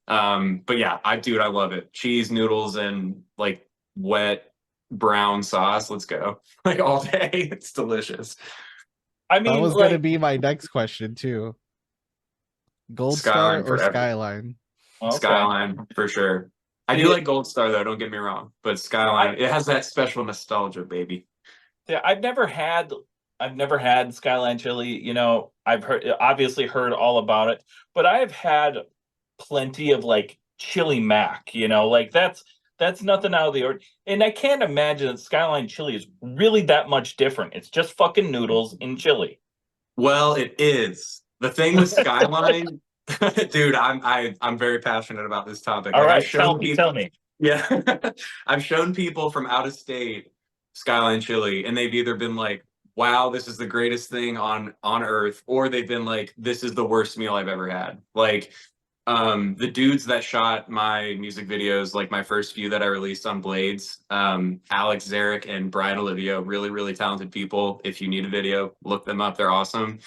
But yeah, I love it. Cheese, noodles, and like wet brown sauce. Let's go. Like all day. It's delicious. I That mean, was gonna like, be my next question too. Gold Star Skyline or forever. Skyline? okay. Skyline for sure. I do See, like Gold Star though, don't get me wrong. But Skyline, I, it has that special nostalgia, baby. yeah, I've never had Skyline chili. You know, obviously heard all about it, but I have had plenty of like chili mac. You know, like that's nothing out of the ordinary. And I can't imagine that Skyline chili is really that much different. It's just fucking noodles in chili. Well, it is. The thing with Skyline, dude, I'm very passionate about this topic. All Like I've right, shown people, tell me. yeah, I've shown people from out of state Skyline chili, and they've either been like, "Wow, this is the greatest thing on earth," or they've been like, "This is the worst meal I've ever had." Like, the dudes that shot my music videos, like my first few that I released on Blades, Alex Zarek and Brian Olivio, really, really talented people. If you need a video, look them up. They're awesome.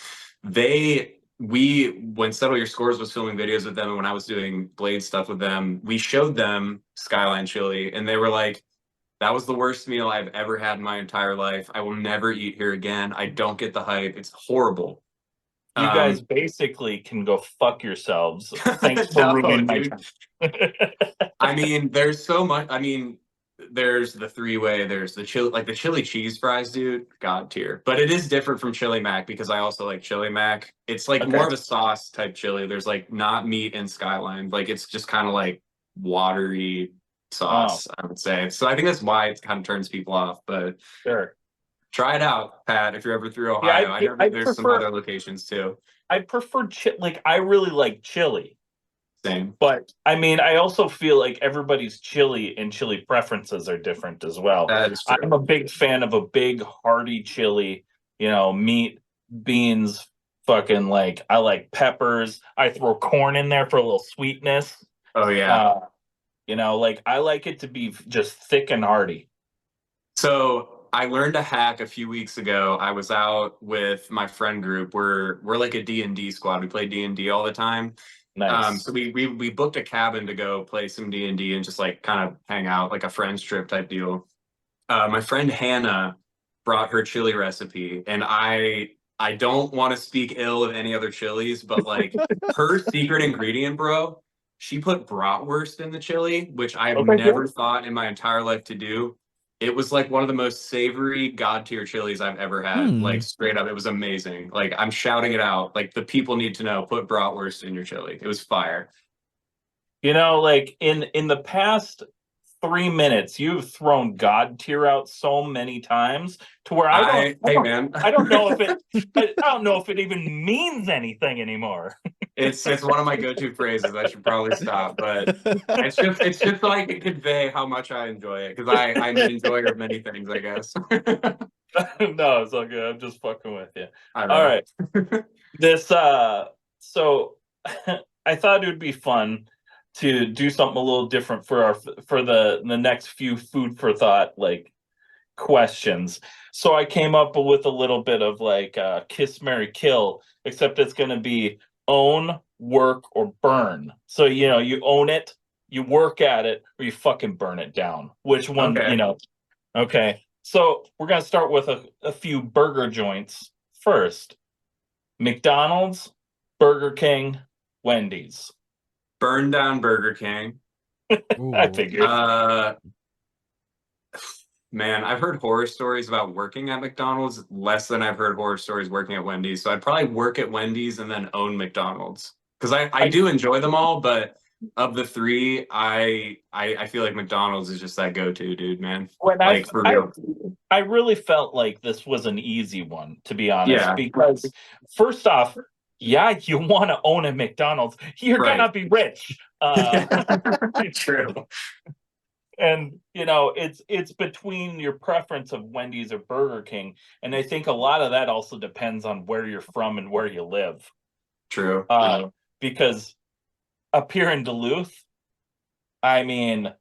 When Settle Your Scores was filming videos with them, and when I was doing Blade stuff with them, we showed them Skyline chili, and they were like, that was the worst meal I've ever had in my entire life. I will never eat here again. I don't get the hype. It's horrible. You guys basically can go fuck yourselves. Thanks for No, ruining my dude. time. I mean, there's so much. I mean, there's the three-way, there's the chili, like the chili cheese fries, dude, god tier. But it is different from chili mac because I also like chili mac. It's like more of a sauce type chili. There's like not meat in Skyline. Like it's just kind of like watery sauce, I would say. So I think that's why it kind of turns people off. But Sure. try it out, Pat, if you're ever through Yeah, Ohio. I know that there's some other locations too. I prefer like I really like chili. Same. But I mean, I also feel like everybody's chili and chili preferences are different as well. That is true. I'm a big fan of a big hearty chili, you know, meat, beans, fucking like I like peppers. I throw corn in there for a little sweetness. Oh yeah. You know, like I like it to be just thick and hearty. So I learned a hack a few weeks ago. I was out with my friend group. We're like a D&D squad. We play D&D all the time. Nice. So we booked a cabin to go play some D&D and just like kind of hang out, like a friends trip type deal. My friend Hannah brought her chili recipe, and I don't want to speak ill of any other chilies, but like her secret ingredient, bro, she put bratwurst in the chili, which I have never thought in my entire life to do. It was like one of the most savory god tier chilies I've ever had. Like straight up, it was amazing. Like I'm shouting it out. Like the people need to know. Put bratwurst in your chili. It was fire. You know, like in the past 3 minutes, you've thrown God tier out so many times to where I don't know if it even means anything anymore. It's one of my go-to phrases. I should probably stop, but it's just so I can convey how much I enjoy it because I'm an enjoyer of many things, I guess. No, it's all good. I'm just fucking with you. All right. This so thought it would be fun to do something a little different for the next few food for thought like questions. So I came up with a little bit of like kiss, marry, kill, except it's going to be own, work, or burn. So you own it, you work at it, or you fucking burn it down. Which one? Okay. Okay. So we're gonna start with a few burger joints first. McDonald's, Burger King, Wendy's. Burn down Burger King. I Ooh. figured. Man, I've heard horror stories about working at McDonald's less than I've heard horror stories working at Wendy's. So I'd probably work at Wendy's and then own McDonald's. Because I do enjoy them all, but of the three, I feel like McDonald's is just that go-to, dude, man. When Like for real. I really felt like this was an easy one, to be honest, Yeah. because first off, yeah, you want to own a McDonald's. You're Right. gonna be rich. True. And it's between your preference of Wendy's or Burger King, and I think a lot of that also depends on where you're from and where you live. True. Because up here in Duluth, I mean,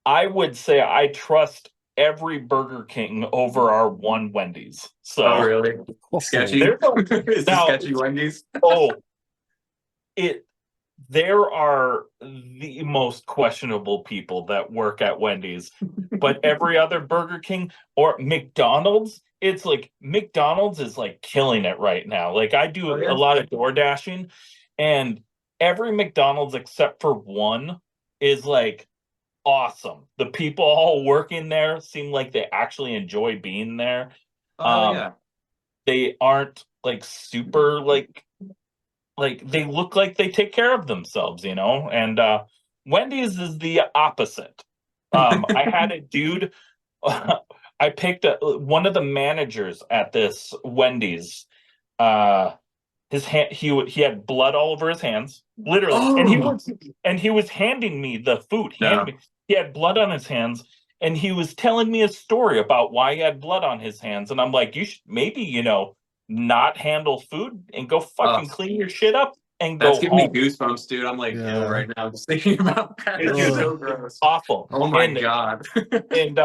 I would say I trust every Burger King over our one Wendy's. So Oh, really? Sketchy? There's Is the now- sketchy Wendy's? There are the most questionable people that work at Wendy's, but every other Burger King or McDonald's, it's like McDonald's is like killing it right now. Like I do Oh, yeah? a lot of door dashing, and every McDonald's except for one is like awesome. The people all working there seem like they actually enjoy being there. Oh, yeah. They aren't like super like they look like they take care of themselves, and Wendy's is the opposite. I had a dude I picked one of the managers at this Wendy's. His hand, he had blood all over his hands, literally, Oh. and he was handing me the food. No. He had blood on his hands, and he was telling me a story about why he had blood on his hands, and I'm like, you should maybe not handle food and go fucking clean your shit up and That's go giving me home. goosebumps, dude. I'm like, Yeah. ill right now just thinking about that. It's It's Ugh. so gross. Awful. Oh my And- god. And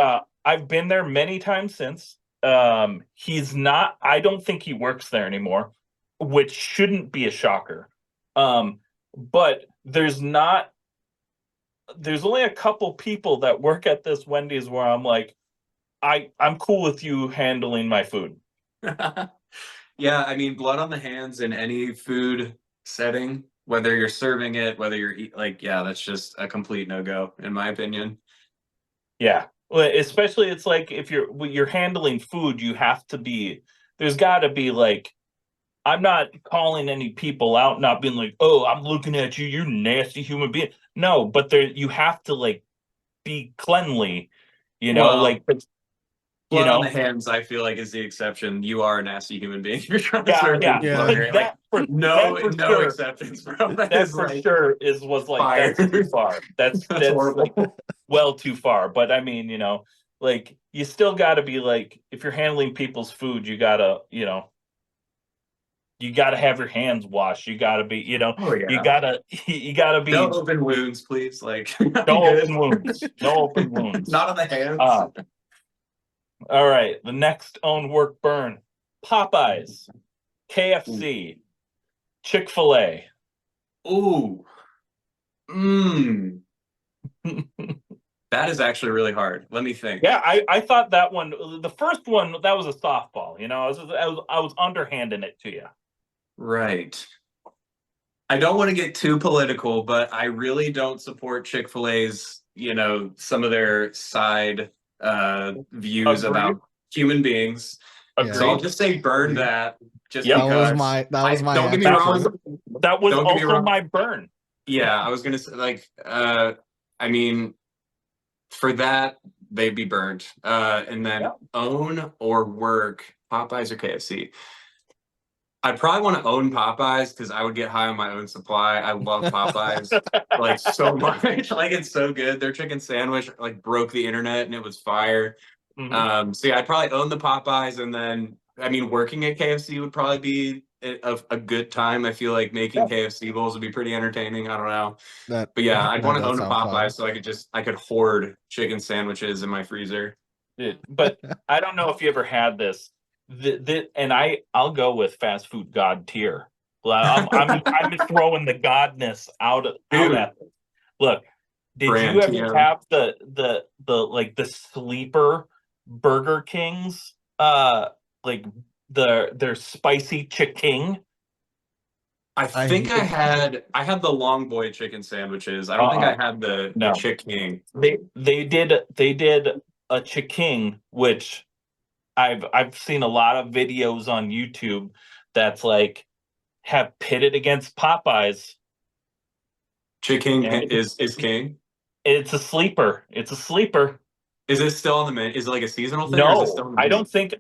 I've been there many times since. He's not. I don't think he works there anymore, which shouldn't be a shocker. But there's not. There's only a couple people that work at this Wendy's where I'm like, I'm cool with you handling my food. Yeah, I mean, blood on the hands in any food setting, whether you're serving it, whether you're yeah, that's just a complete no-go, in my opinion. Yeah. Well, especially it's like if you're handling food, you have to be. There's got to be like. I'm not calling any people out, not being like, "Oh, I'm looking at you, you nasty human being." No, but you have to like be cleanly, Well, like blood on the hands, I feel like, is the exception. You are a nasty human being. You're trying to Yeah, serve yeah. people Yeah. here. That for no sure. exceptions, bro. That is for like, sure was like fire. that's too far. That's horrible. like well too far. But I mean, like you still got to be like if you're handling people's food, you gotta you gotta have your hands washed. You gotta be Oh, yeah. you gotta be No open wounds, please. Like no open wounds. No open wounds. Not on the hands. All right, the next own work burn: Popeyes, KFC, Chick-fil-A. Ooh. Mmm. That is actually really hard. Let me think. Yeah, I thought that one, the first one, that was a softball. I was underhanding it to you. Right. I don't want to get too political, but I really don't support Chick-fil-A's, some of their side views Agreed. about human beings. Yeah. So I'll just say burn that just Yep. because. That was my don't get me answer. wrong. That was Don't get me also wrong. my burn. Yeah, I was gonna say I mean, for that they'd be burned. And then own or work Popeyes or KFC. I'd probably want to own Popeyes because I would get high on my own supply. I love Popeyes like so much. Like it's so good. Their chicken sandwich like broke the internet and it was fire. Mhm. So yeah, I'd probably own the Popeyes, and then I mean working at KFC would probably be a good time. I feel like making KFC bowls would be pretty entertaining. I don't know. That But yeah, I'd that want to does own a sound fun. Popeye so I could hoard chicken sandwiches in my freezer. Dude, but I don't know if you ever had this. And I'll go with fast food god tier. Well, I'm throwing the godness out Dude. at this. Look, did Brand you ever TM. have the like the sleeper Burger Kings like their spicy chicken? I think I had the long boy chicken sandwiches. I don't think I had the No. chicken. They did a chicken, which I've seen a lot of videos on YouTube that's like have pitted against Popeyes. Chicken And is king. it's a sleeper. It's a sleeper. Is it still on the menu? Is it like a seasonal thing? Or is it still No, on the I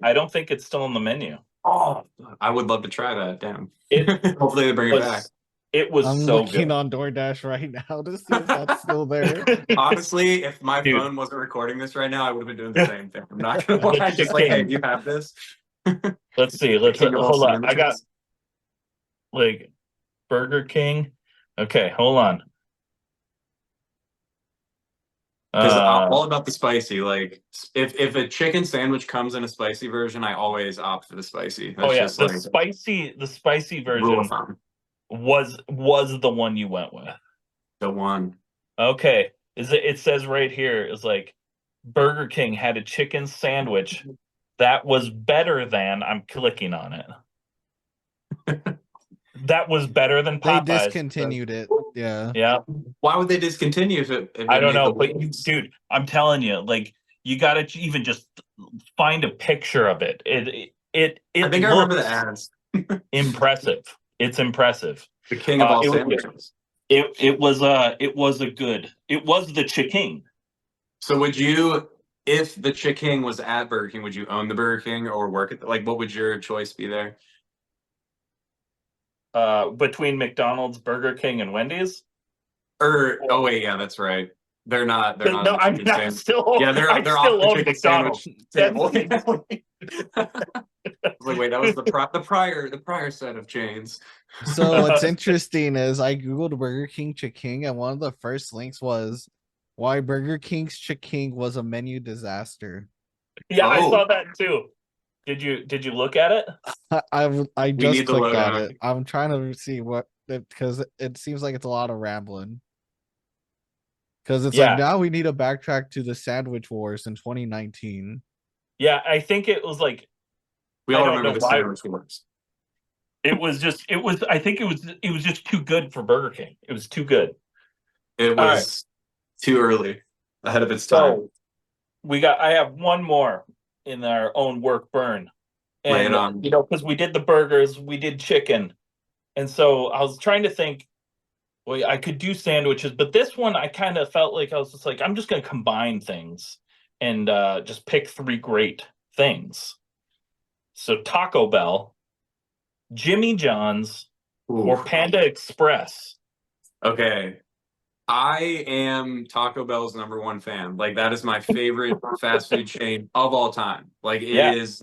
menu? don't think it's still on the menu. Oh, I would love to try that. Damn. It Hopefully they bring it back. It was I'm so looking good. on DoorDash right now to see if that's still there. Honestly, if my Dude. phone wasn't recording this right now, I would have been doing the same thing. I'm not gonna lie. Just like, hey, do you have this? Let's see. Let's King of all hold on. I got sandwiches. like Burger King. Okay, hold on. Because I'm all about the spicy. Like, if a chicken sandwich comes in a spicy version, I always opt for the spicy. That's just the like spicy rule version of thumb. was the one you went with. The one. Okay. It says right here is like Burger King had a chicken sandwich that was better than, I'm clicking on it. That was better than They Popeyes. discontinued it. Yeah. Yeah. Why would they discontinue if it I don't made know, the but waves? dude, I'm telling you, like you got to even just find a picture of it. It I think I remember the looks ads. impressive. It's impressive. The king of all it was sandwiches. It was the chicken. So would you, if the chicken was at Burger King, would you own the Burger King or work at like what would your choice be there? Between McDonald's, Burger King, and Wendy's. Or oh wait, yeah, that's right. They're not No, on the I'm chicken not sandwich. still. Yeah, I they're still off the own chicken McDonald's. sandwich table. I was like, wait, that was the prior set of chains. So what's interesting is I googled Burger King chicken, and one of the first links was why Burger King's chicken was a menu disaster. Yeah, I Oh. saw that too. Did you look at it? I We just need the clicked on lowdown. it. I'm trying to see what because it seems like it's a lot of rambling. Because it's Yeah. like now we need to backtrack to the sandwich wars in 2019. Yeah, I think it was like We I all don't remember know the why. sandwich wars. I think it was just too good for Burger King. It was too good. It All was too early, ahead of its time. So I have one more in our own work burn. Lay it And on. you know, because we did the burgers, we did chicken. And so I was trying to think, well, I could do sandwiches, but this one I kind of felt like I was just like, I'm just gonna combine things and just pick three great things. So Taco Bell, Jimmy John's, or Ooh. Panda Express. Okay. I am Taco Bell's #1 fan. Like that is my favorite fast food chain of all time. Like it Yeah. is.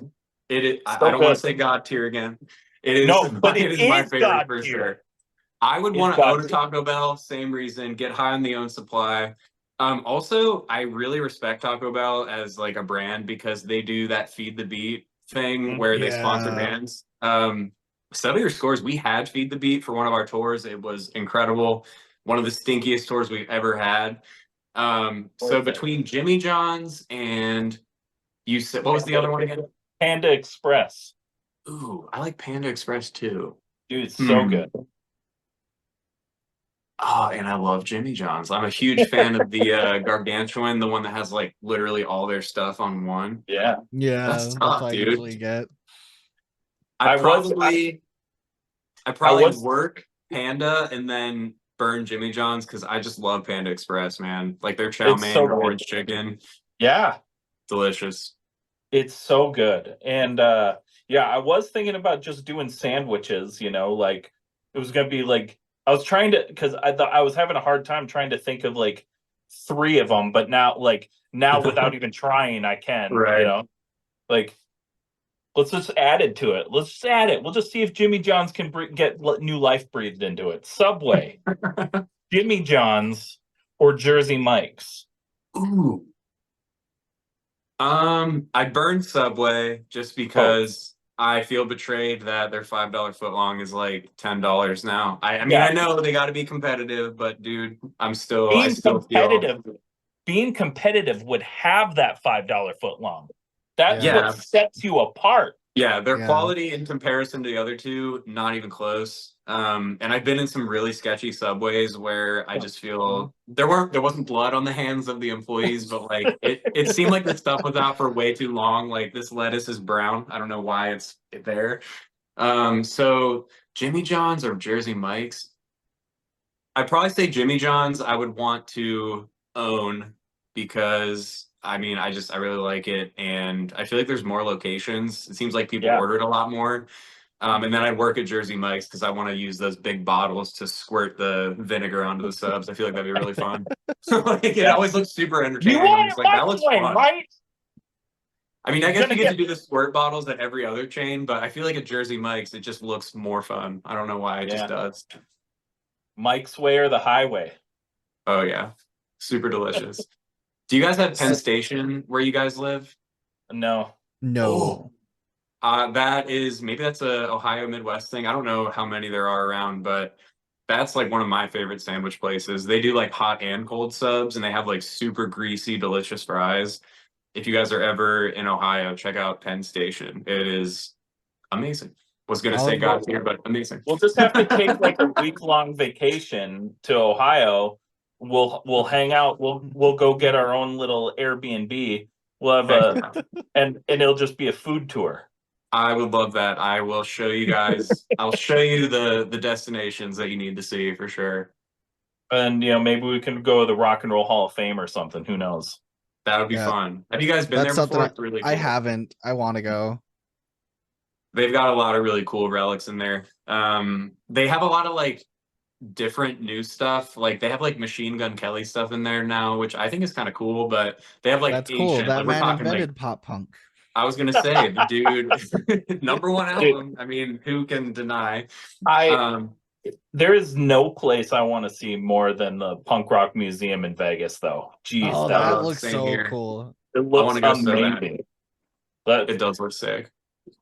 I So don't want good. to say God tier again. It is. No, but it is my is favorite God for tier. sure. I would It's want to God own a tier. Taco Bell. Same reason. Get high on the own supply. Also, I really respect Taco Bell as like a brand because they do that feed the beat thing where they sponsor Yeah. bands. Settle your scores. We had Feed the Beat for one of our tours. It was incredible. One of the stinkiest tours we've ever had. So between Jimmy John's and you said, what was the other one again? Panda Express. Ooh, I like Panda Express too. Dude, it's so good. Oh, and I love Jimmy John's. I'm a huge fan of the gargantuan, the one that has like literally all their stuff on one. Yeah. Yeah, That's that's tough, what I dude. usually get. I I probably was- work Panda and then burn Jimmy John's because I just love Panda Express, man. Like their chow It's mein, so their good. orange chicken, Yeah. delicious. It's so good. And yeah, I was thinking about just doing sandwiches, you know, like it was gonna be like I was trying to because I thought I was having a hard time trying to think of like three of them, but now without even trying, I can, Right. you know, like Let's just add it to it. Let's just add it. We'll just see if Jimmy John's can get new life breathed into it. Subway, Jimmy John's, or Jersey Mike's. Ooh. I burned Subway just because I feel betrayed that their $5 footlong is like $10 now. I mean, Yeah. I know they got to be competitive, but dude, I still feel being competitive would have that $5 footlong. That's Yeah. what sets you apart. Yeah, their Yeah. quality in comparison to the other two, not even close. And I've been in some really sketchy subways where I just feel there wasn't blood on the hands of the employees, but like it seemed like the stuff was out for way too long. Like this lettuce is brown. I don't know why it's there. So Jimmy John's or Jersey Mike's. I'd probably say Jimmy John's I would want to own because I mean I really like it and I feel like there's more locations. It seems like people order it a lot more. And then I'd work at Jersey Mike's because I want to use those big bottles to squirt the vinegar onto the subs. I feel like that'd be really fun. Like, it always looks super entertaining. You want I'm just it like, my that looks way, fun. right? I mean, I guess Gonna you get to get- do the squirt bottles at every other chain, but I feel like at Jersey Mike's, it just looks more fun. I don't know why, it just does. Mike's way or the highway? Oh, yeah. Super delicious. Do you guys have Penn Station where you guys live? No. No. That is maybe that's a Ohio Midwest thing. I don't know how many there are around, but that's like one of my favorite sandwich places. They do like hot and cold subs, and they have like super greasy, delicious fries. If you guys are ever in Ohio, check out Penn Station. It is amazing. Was gonna say God's here, but amazing. We'll just have to take like a week-long vacation to Ohio. We'll hang out. We'll go get our own little Airbnb. We'll have and it'll just be a food tour. I would love that. I will show you guys. I'll show you the destinations that you need to see for sure. And maybe we can go to the Rock and Roll Hall of Fame or something. Who knows? That would be fun. Have you guys been there before? It's really cool. I haven't. I want to go. They've got a lot of really cool relics in there. They have a lot of like different new stuff. Like they have like Machine Gun Kelly stuff in there now, which I think is kind of cool. But they have like That's cool. ancient, That like, man invented pop punk. I was gonna say, the dude, #1 album. I mean, who can deny? There is no place I want to see more than the Punk Rock Museum in Vegas, though. Jeez, Oh, that looks so cool. It looks go amazing. But it does look sick.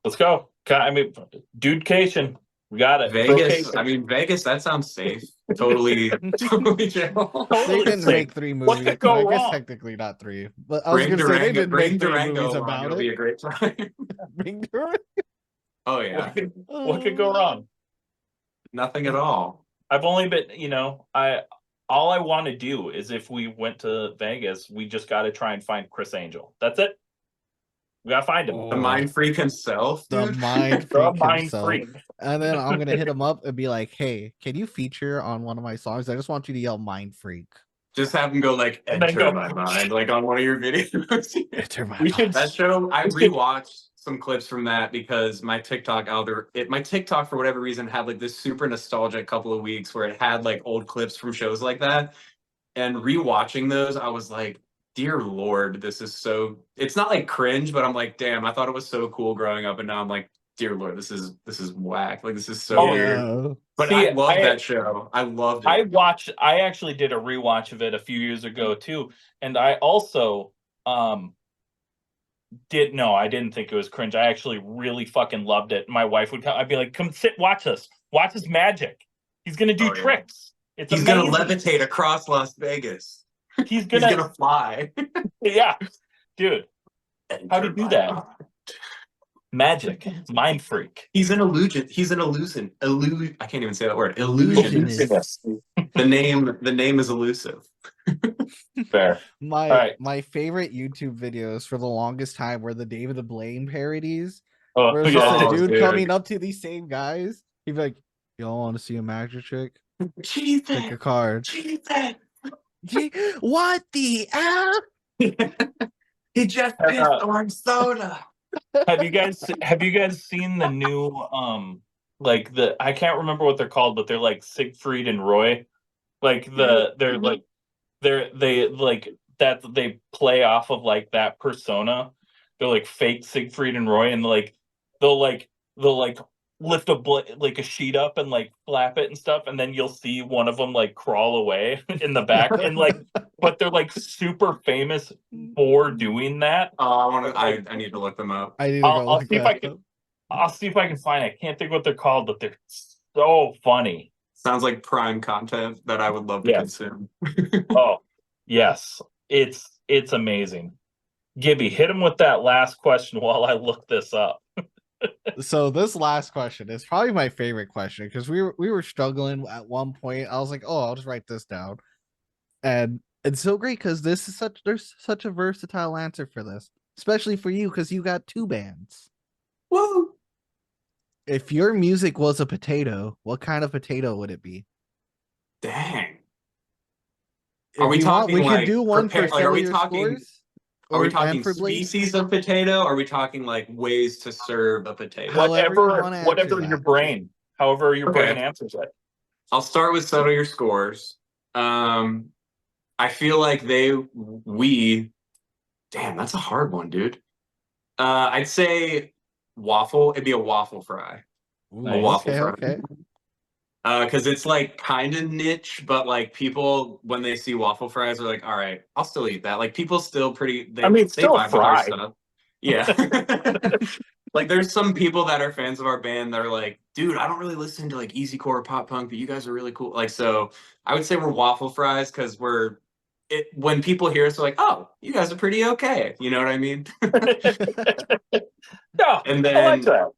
Let's go. I mean, dudecation. We got it. Vegas. I mean, Vegas. That sounds safe. Totally, totally chill. They didn't make 3 movies. What could go I guess wrong? technically not 3. But I was going to say they didn't make 3 movies about It'll it. be a great time. Bring Durango. Oh yeah. What could go wrong? Nothing at all. I've only been, all I want to do is if we went to Vegas, we just got to try and find Chris Angel. That's it. We got to find him. The mind freak himself, dude. The mind The freak mind himself. freak. And then I'm going to hit him up and be like, hey, can you feature on one of my songs? I just want you to yell mind freak. Just have him go like, And then enter go- my mind, like on one of your videos. Enter my We should That show, I rewatched some clips from that because my TikTok for whatever reason had like this super nostalgic couple of weeks where it had like old clips from shows like that. And rewatching those, I was like, dear Lord, this is so, it's not like cringe, but I'm like, damn, I thought it was so cool growing up. And now I'm like, dear Lord, this is whack. Like, this is so weird. But I love that show. I loved it. I actually did a rewatch of it a few years ago too. And I also I didn't think it was cringe. I actually really fucking loved it. My wife would come, I'd be like, come sit, watch this. Watch his magic. He's gonna do tricks. He's gonna levitate across Las Vegas. He's gonna fly. Yeah. Dude. How do you do that? Magic. Mind freak. He's an illusion. I can't even say that word. Illusionist. The name is elusive. Fair. My favorite YouTube videos for the longest time were the David the Blaine parodies. Oh, where it's just a dude coming up to these same guys. He'd be like, y'all want to see a magic trick? Pick a card. What the F? He just pissed orange soda. Have you guys seen the new like I can't remember what they're called, but they're like Siegfried and Roy. Like they play off of like that persona. They're like fake Siegfried and Roy, and like they'll lift like a sheet up and like flap it and stuff, and then you'll see one of them like crawl away in the back, and like, but they're like super famous for doing that. I need to look them up. I need to go I'll look see if I that can. up. I'll see if I can find it. I can't think what they're called, but they're so funny. Sounds like prime content that I would love to Yes. consume. Oh, yes. It's amazing. Gibby, hit him with that last question while I look this up. So this last question is probably my favorite question because we were struggling at one point. I was like, oh, I'll just write this down, and it's so great because there's such a versatile answer for this, especially for you because you got 2 bands. Woo! If your music was a potato, what kind of potato would it be? Dang. If Are we you want, talking we like can do one for like, some are of we your talking scores. are we And talking for Blades, species of potato? Or are we talking like ways to serve a potato? However you Whatever, wanna answer that. however your Okay. brain answers it. I'll start with settle your scores. I feel like damn, that's a hard one, dude. I'd say waffle. It'd be a waffle fry. Ooh, A waffle okay, fry. okay. Because it's like kind of niche, but like people when they see waffle fries are like, all right, I'll still eat that. Like people still I mean, it's they still a vibe with our fry. stuff. Yeah. Like there's some people that are fans of our band that are like, dude, I don't really listen to like easycore pop punk, but you guys are really cool. Like so I would say we're waffle fries because when people hear us, they're like, oh, you guys are pretty okay. You know what I mean? Yeah, And I like then that.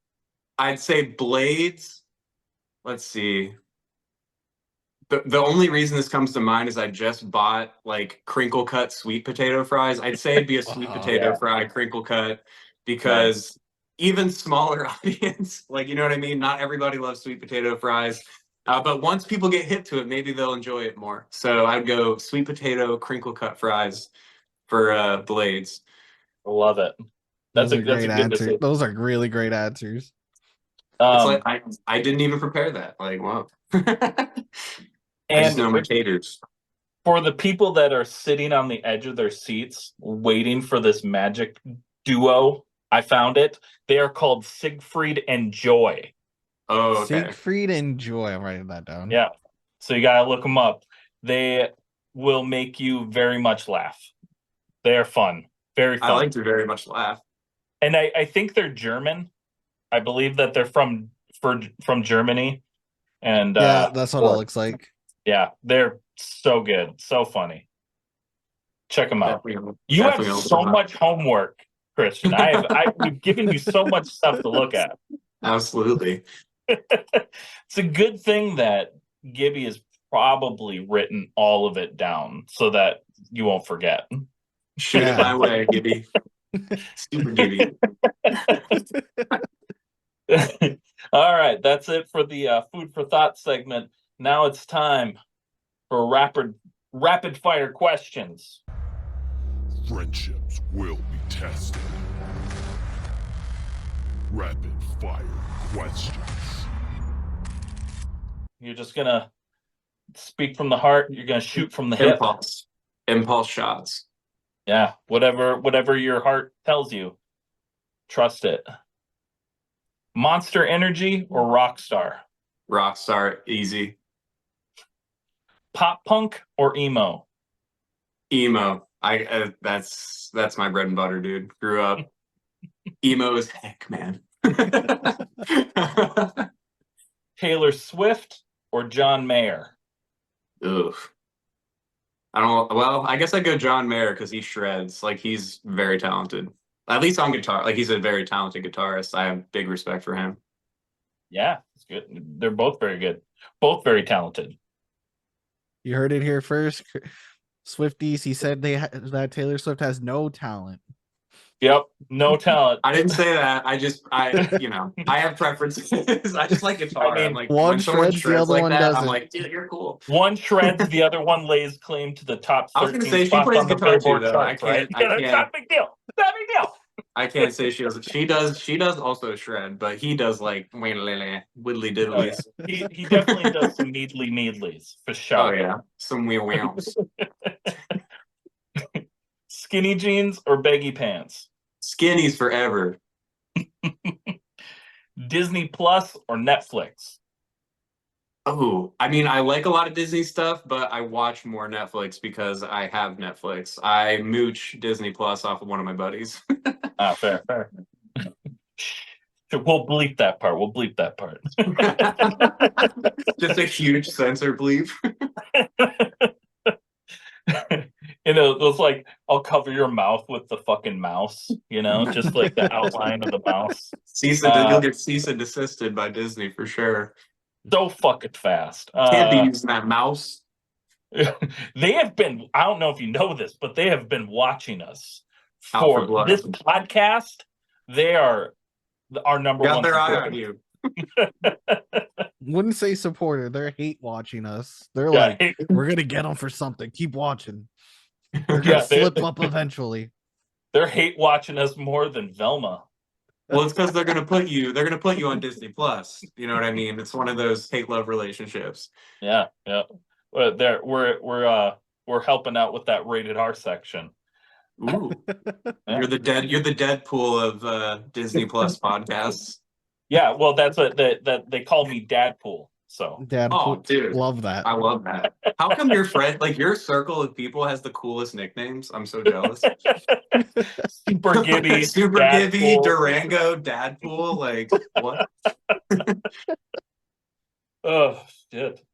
I'd say Blades. Let's see. The only reason this comes to mind is I just bought like crinkle cut sweet potato fries. I'd say it'd be a sweet potato Yeah. fry crinkle cut because even smaller audience, like you know what I mean? Not everybody loves sweet potato fries. But once people get hip to it, maybe they'll enjoy it more. So I'd go sweet potato crinkle cut fries for Blades. I love it. Those are That's a great good answers. decision. Those are really great answers. It's like I didn't even prepare that. Like, wow. I just And know my taters. for the people that are sitting on the edge of their seats waiting for this magic duo, I found it. They are called Siegfried and Joy. Oh, okay. Siegfried and Joy. I'm writing that down. Yeah. So you gotta look them up. They will make you very much laugh. They are fun. Very fun. I like to very much laugh. And I think they're German. I believe that they're from Germany. And Yeah, that's what it looks like. yeah, they're so good, so funny. Check them out. You have Definitely so much homework, Christian. I've given you so much stuff to look at. Absolutely. It's a good thing that Gibby has probably written all of it down so that you won't forget. Shoot it my way, Gibby. Super Gibby. All right, that's it for the food for thought segment. Now it's time for rapid fire questions. Friendships will be tested. Rapid fire questions. You're just gonna speak from the heart. You're gonna shoot from the hip. Impulse shots. Yeah, whatever your heart tells you, trust it. Monster Energy or Rockstar? Rockstar, easy. Pop punk or emo? Emo. That's my bread and butter, dude. Grew up emo as heck, man. Taylor Swift or John Mayer? Ugh. I don't. Well, I guess I'd go John Mayer because he shreds. Like he's very talented. At least on guitar. Like he's a very talented guitarist. I have big respect for him. Yeah, it's good. They're both very good. Both very talented. You heard it here first. Swifties, he said that Taylor Swift has no talent. Yep, no talent. I didn't say that. I have preferences. I just like guitar. I mean, I'm like one when someone shreds, the other like one that, I'm doesn't. like, dude, you're cool. One shreds, the other one lays claim to the top I was gonna 13 say she spots plays on the guitar too, Billboard though. charts, right? It's not a big deal. It's not a big deal. I can't say she doesn't. She does also shred, but he does like widdly diddlies. He definitely does some meadlies for sure. Oh yeah, some wheels. Skinny jeans or baggy pants? Skinnies forever. Disney Plus or Netflix? Oh, I mean, I like a lot of Disney stuff, but I watch more Netflix because I have Netflix. I mooch Disney Plus off of one of my buddies. Ah, fair, fair. We'll bleep that part. We'll bleep that part. Just a huge censor bleep. You know, it was like, I'll cover your mouth with the fucking mouse, you know, just like the outline of the mouse. You'll get cease and desisted by Disney for sure. So fucking fast. Can't be using that mouse. They have been, I don't know if you know this, but they have been watching us Out for for blood. this podcast. They are our number Got one their eye supporter. on you. Wouldn't say supporter. They're hate watching us. They're Yeah, like, we're gonna get them for something. Keep watching. They're gonna Yeah, slip up eventually. they're hate watching us more than Velma. Well, it's because they're gonna put you on Disney Plus. You know what I mean? It's one of those hate-love relationships. Yeah, yeah. We're helping out with that rated R section. Ooh. Yeah. You're the Deadpool of Disney Plus podcasts. Yeah, well, that's what that they call me Dadpool. So Dad, Oh, dude. love that. I love that. How come your friend, like your circle of people, has the coolest nicknames? I'm so jealous. Super Gibby, Super Dadpool. Gibby, Durango, Dadpool. Like what? Oh shit.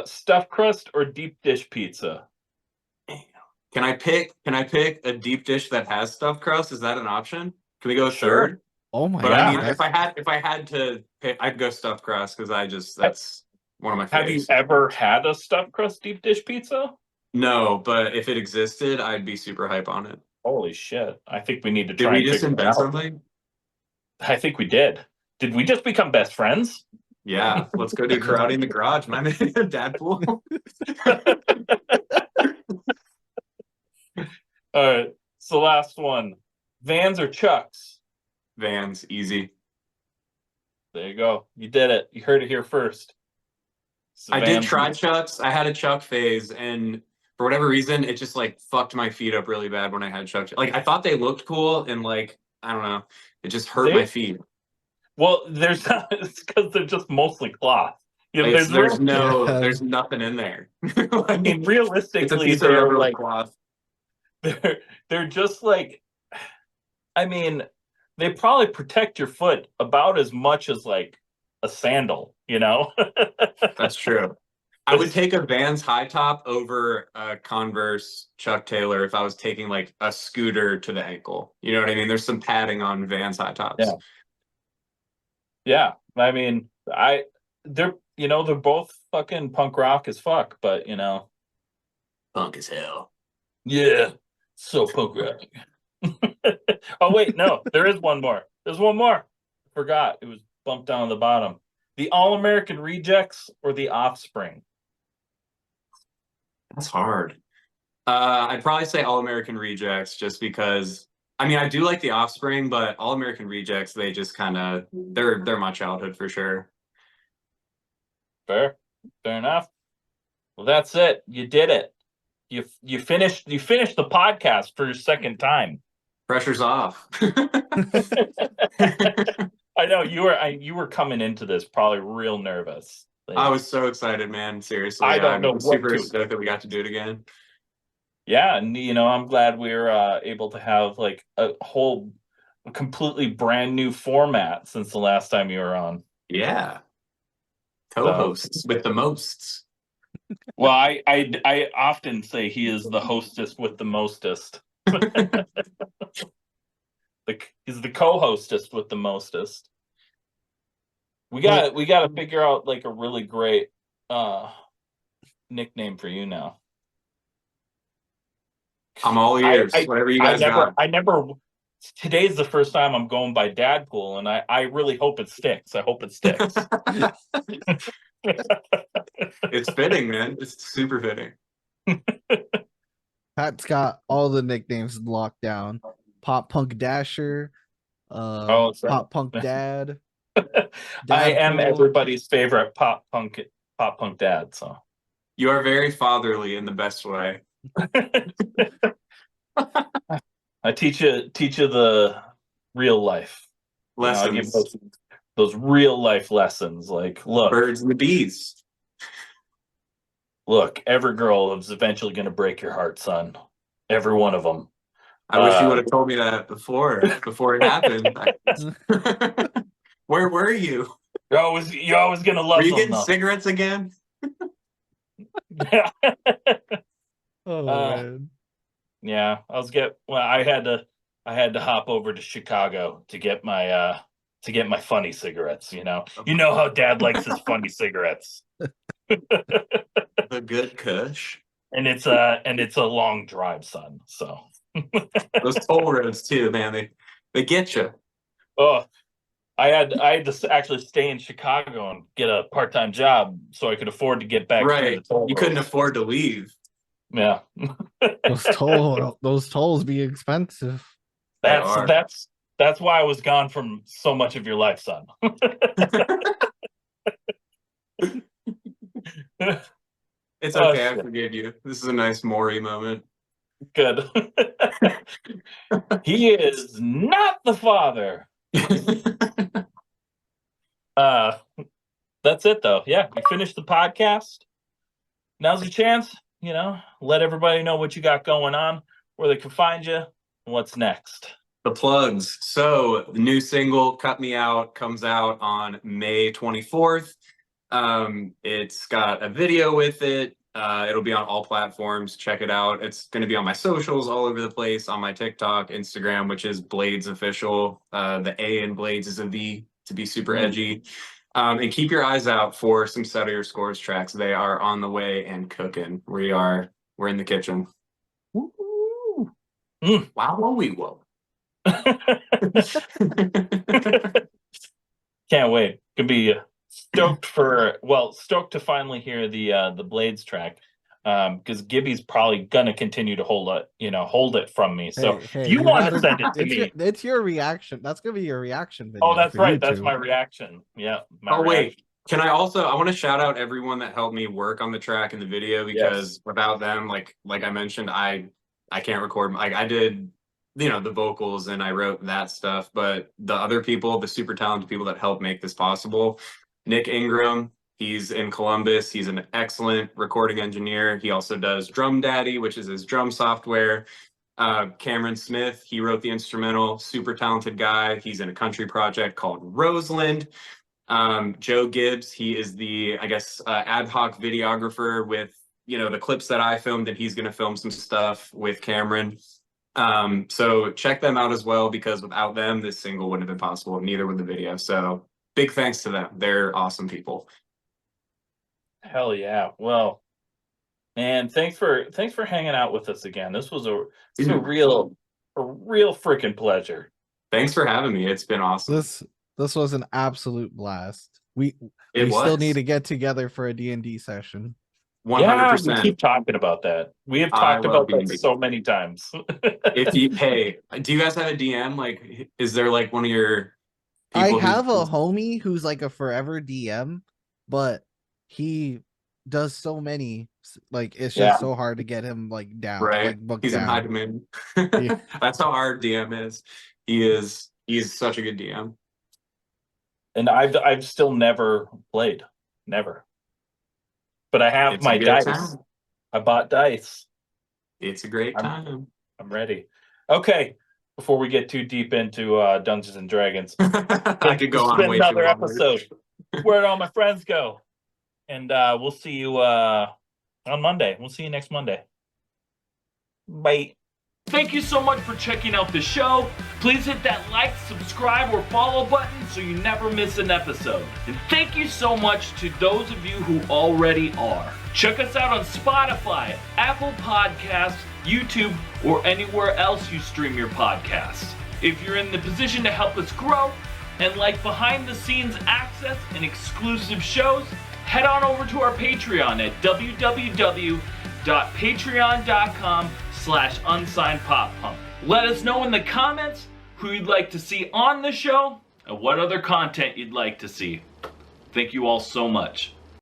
Stuffed crust or deep dish pizza? Can I pick a deep dish that has stuffed crust? Is that an option? Can we go Sure. third? Oh my But god. I mean, that's- if I had to pick, I'd go stuffed crust because that's one of my Have you favorites. ever had a stuffed crust deep dish pizza? No, but if it existed, I'd be super hype on it. Holy shit. I think we need to Did try we and just figure it invent out. something? I think we did. Did we just become best friends? Yeah, let's go do karate in the garage, my man. Dadpool. All right. So last one. Vans or Chucks? Vans, easy. There you go. You did it. You heard it here first. So I did Vans- try Chucks. I had a Chuck phase, and for whatever reason, it just like fucked my feet up really bad when I had Chuck. Like I thought they looked cool, and like I don't know, it just hurt my feet. Well, there's not, it's because they're just mostly cloth. You know, There's Yeah. there's nothing in there. I mean, it's a realistically, piece of they're rubber like cloth. they're just like, I mean, they probably protect your foot about as much as like a sandal, you know? That's true. I would take a Vans high top over a Converse Chuck Taylor if I was taking like a scooter to the ankle. You know what I mean? There's some padding on Vans high tops. Yeah. Yeah, I mean, they're both fucking punk rock as fuck, but you know, Punk as hell. yeah, so punk rock. Oh wait, no, there is one more. There's one more. Forgot it was bumped down to the bottom. The All American Rejects or the Offspring? That's hard. I'd probably say All American Rejects just because I mean I do like the Offspring, but All American Rejects, they just kinda they're my childhood for sure. Fair enough. Well, that's it. You did it. You finished the podcast for your second time. Pressure's off. I know you were coming into this probably real nervous. Like, I was so excited, man. Seriously. I don't know I'm what super to- stoked that we got to do it again. yeah, and you know, I'm glad we were able to have like a whole completely brand new format since the last time you were on. Yeah. Co-hosts with the mosts. Well, I often say he is the hostess with the mostest. He's the co-hostess with the mostest. We got to figure out like a really great nickname for you now. I'm all ears. Whatever you guys got. Today's the first time I'm going by Dadpool, and I really hope it sticks. I hope it sticks. It's fitting, man. It's super fitting. Pat's got all the nicknames locked down. Pop Punk Dasher, Oh, sorry. Pop Punk Dad. I am Dadpool. everybody's favorite pop punk dad. So You are very fatherly in the best way. I teach you the real life. You know, I give Lessons. those real life lessons. Like, Birds and the bees. look, every girl is eventually going to break your heart, son. Every one of them. I wish you would have told me that before it happened. Where were you? You're always going to love Were you them, getting though. cigarettes again? Oh Uh, man. Yeah, I had to hop over to Chicago to get my funny cigarettes, you know. You know how dad likes his funny cigarettes. The good Kush. And it's a long drive, son. So Those toll roads too, man. They get you. oh, I had to actually stay in Chicago and get a part-time job so I could afford to get back through Right. the toll You couldn't roads. afford to leave. Yeah. Those tolls be expensive. That's why I was gone from so much of your life, son. It's Oh, okay. I shit. forgive you. This is a nice Maury moment. Good. He is not the father. That's it though. Yeah, we finished the podcast. Now's your chance, you know, let everybody know what you got going on, where they can find you, and what's next. The plugs. So the new single "Cut Me Out" comes out on May 24th. It's got a video with it. It'll be on all platforms. Check it out. It's going to be on my socials all over the place, on my TikTok, Instagram, which is Blades Official. The A in Blades is a V to be super edgy. And keep your eyes out for some Set of Your Scores tracks. They are on the way and cooking. We're in the kitchen. Woo. Wow, we will. Can't wait. Could be stoked to finally hear the Blades track. Because Gibby's probably gonna continue to hold it from me. So if you want to send it to me, it's your reaction. That's gonna be your reaction video. oh, that's for right. That's YouTube. my reaction. Yeah. Wait. Can I want to shout out everyone that helped me work on the track and the video, because without them, like I mentioned, I can't record. Like I did, the vocals and I wrote that stuff, but the other people, the super talented people that helped make this possible, Nick Ingram, he's in Columbus. He's an excellent recording engineer. He also does Drum Daddy, which is his drum software. Cameron Smith, he wrote the instrumental, super talented guy. He's in a country project called Roseland. Joe Gibbs, he is the, ad hoc videographer with, the clips that I filmed, and he's going to film some stuff with Cameron. So check them out as well, because without them, this single wouldn't have been possible. Neither would the video. So big thanks to them. They're awesome people. Hell yeah. Well, man, thanks for hanging out with us again. This was a real freaking pleasure. Thanks for having me. It's been awesome. This was an absolute blast. We was. Still need to get together for a D&D session. 100%. Yeah, we keep talking about that. We have talked about that D&D. so many times. Do you guys have a DM? Like, is there like one of your I have a homie who's like a forever DM, but he does so many, like it's just so hard to get him like down. Right. Like, He's down. in high demand. Yeah. That's how our DM is. He's such a good DM. And I've still never played. Never. But I have my dice. Time. I bought dice. It's a great time. I'm ready. Okay. Before we get too deep into Dungeons and Dragons, I could go on way another too long. episode. Where'd all my friends go? And we'll see you on Monday. We'll see you next Monday. Bye. Thank you so much for checking out the show. Please hit that like, subscribe, or follow button so you never miss an episode. And thank you so much to those of you who already are. Check us out on Spotify, Apple Podcasts, YouTube, or anywhere else you stream your podcasts. If you're in the position to help us grow and like behind the scenes access and exclusive shows, head on over to our Patreon at www.patreon.com/unsignedpoppunk. Let us know in the comments who you'd like to see on the show and what other content you'd like to see. Thank you all so much.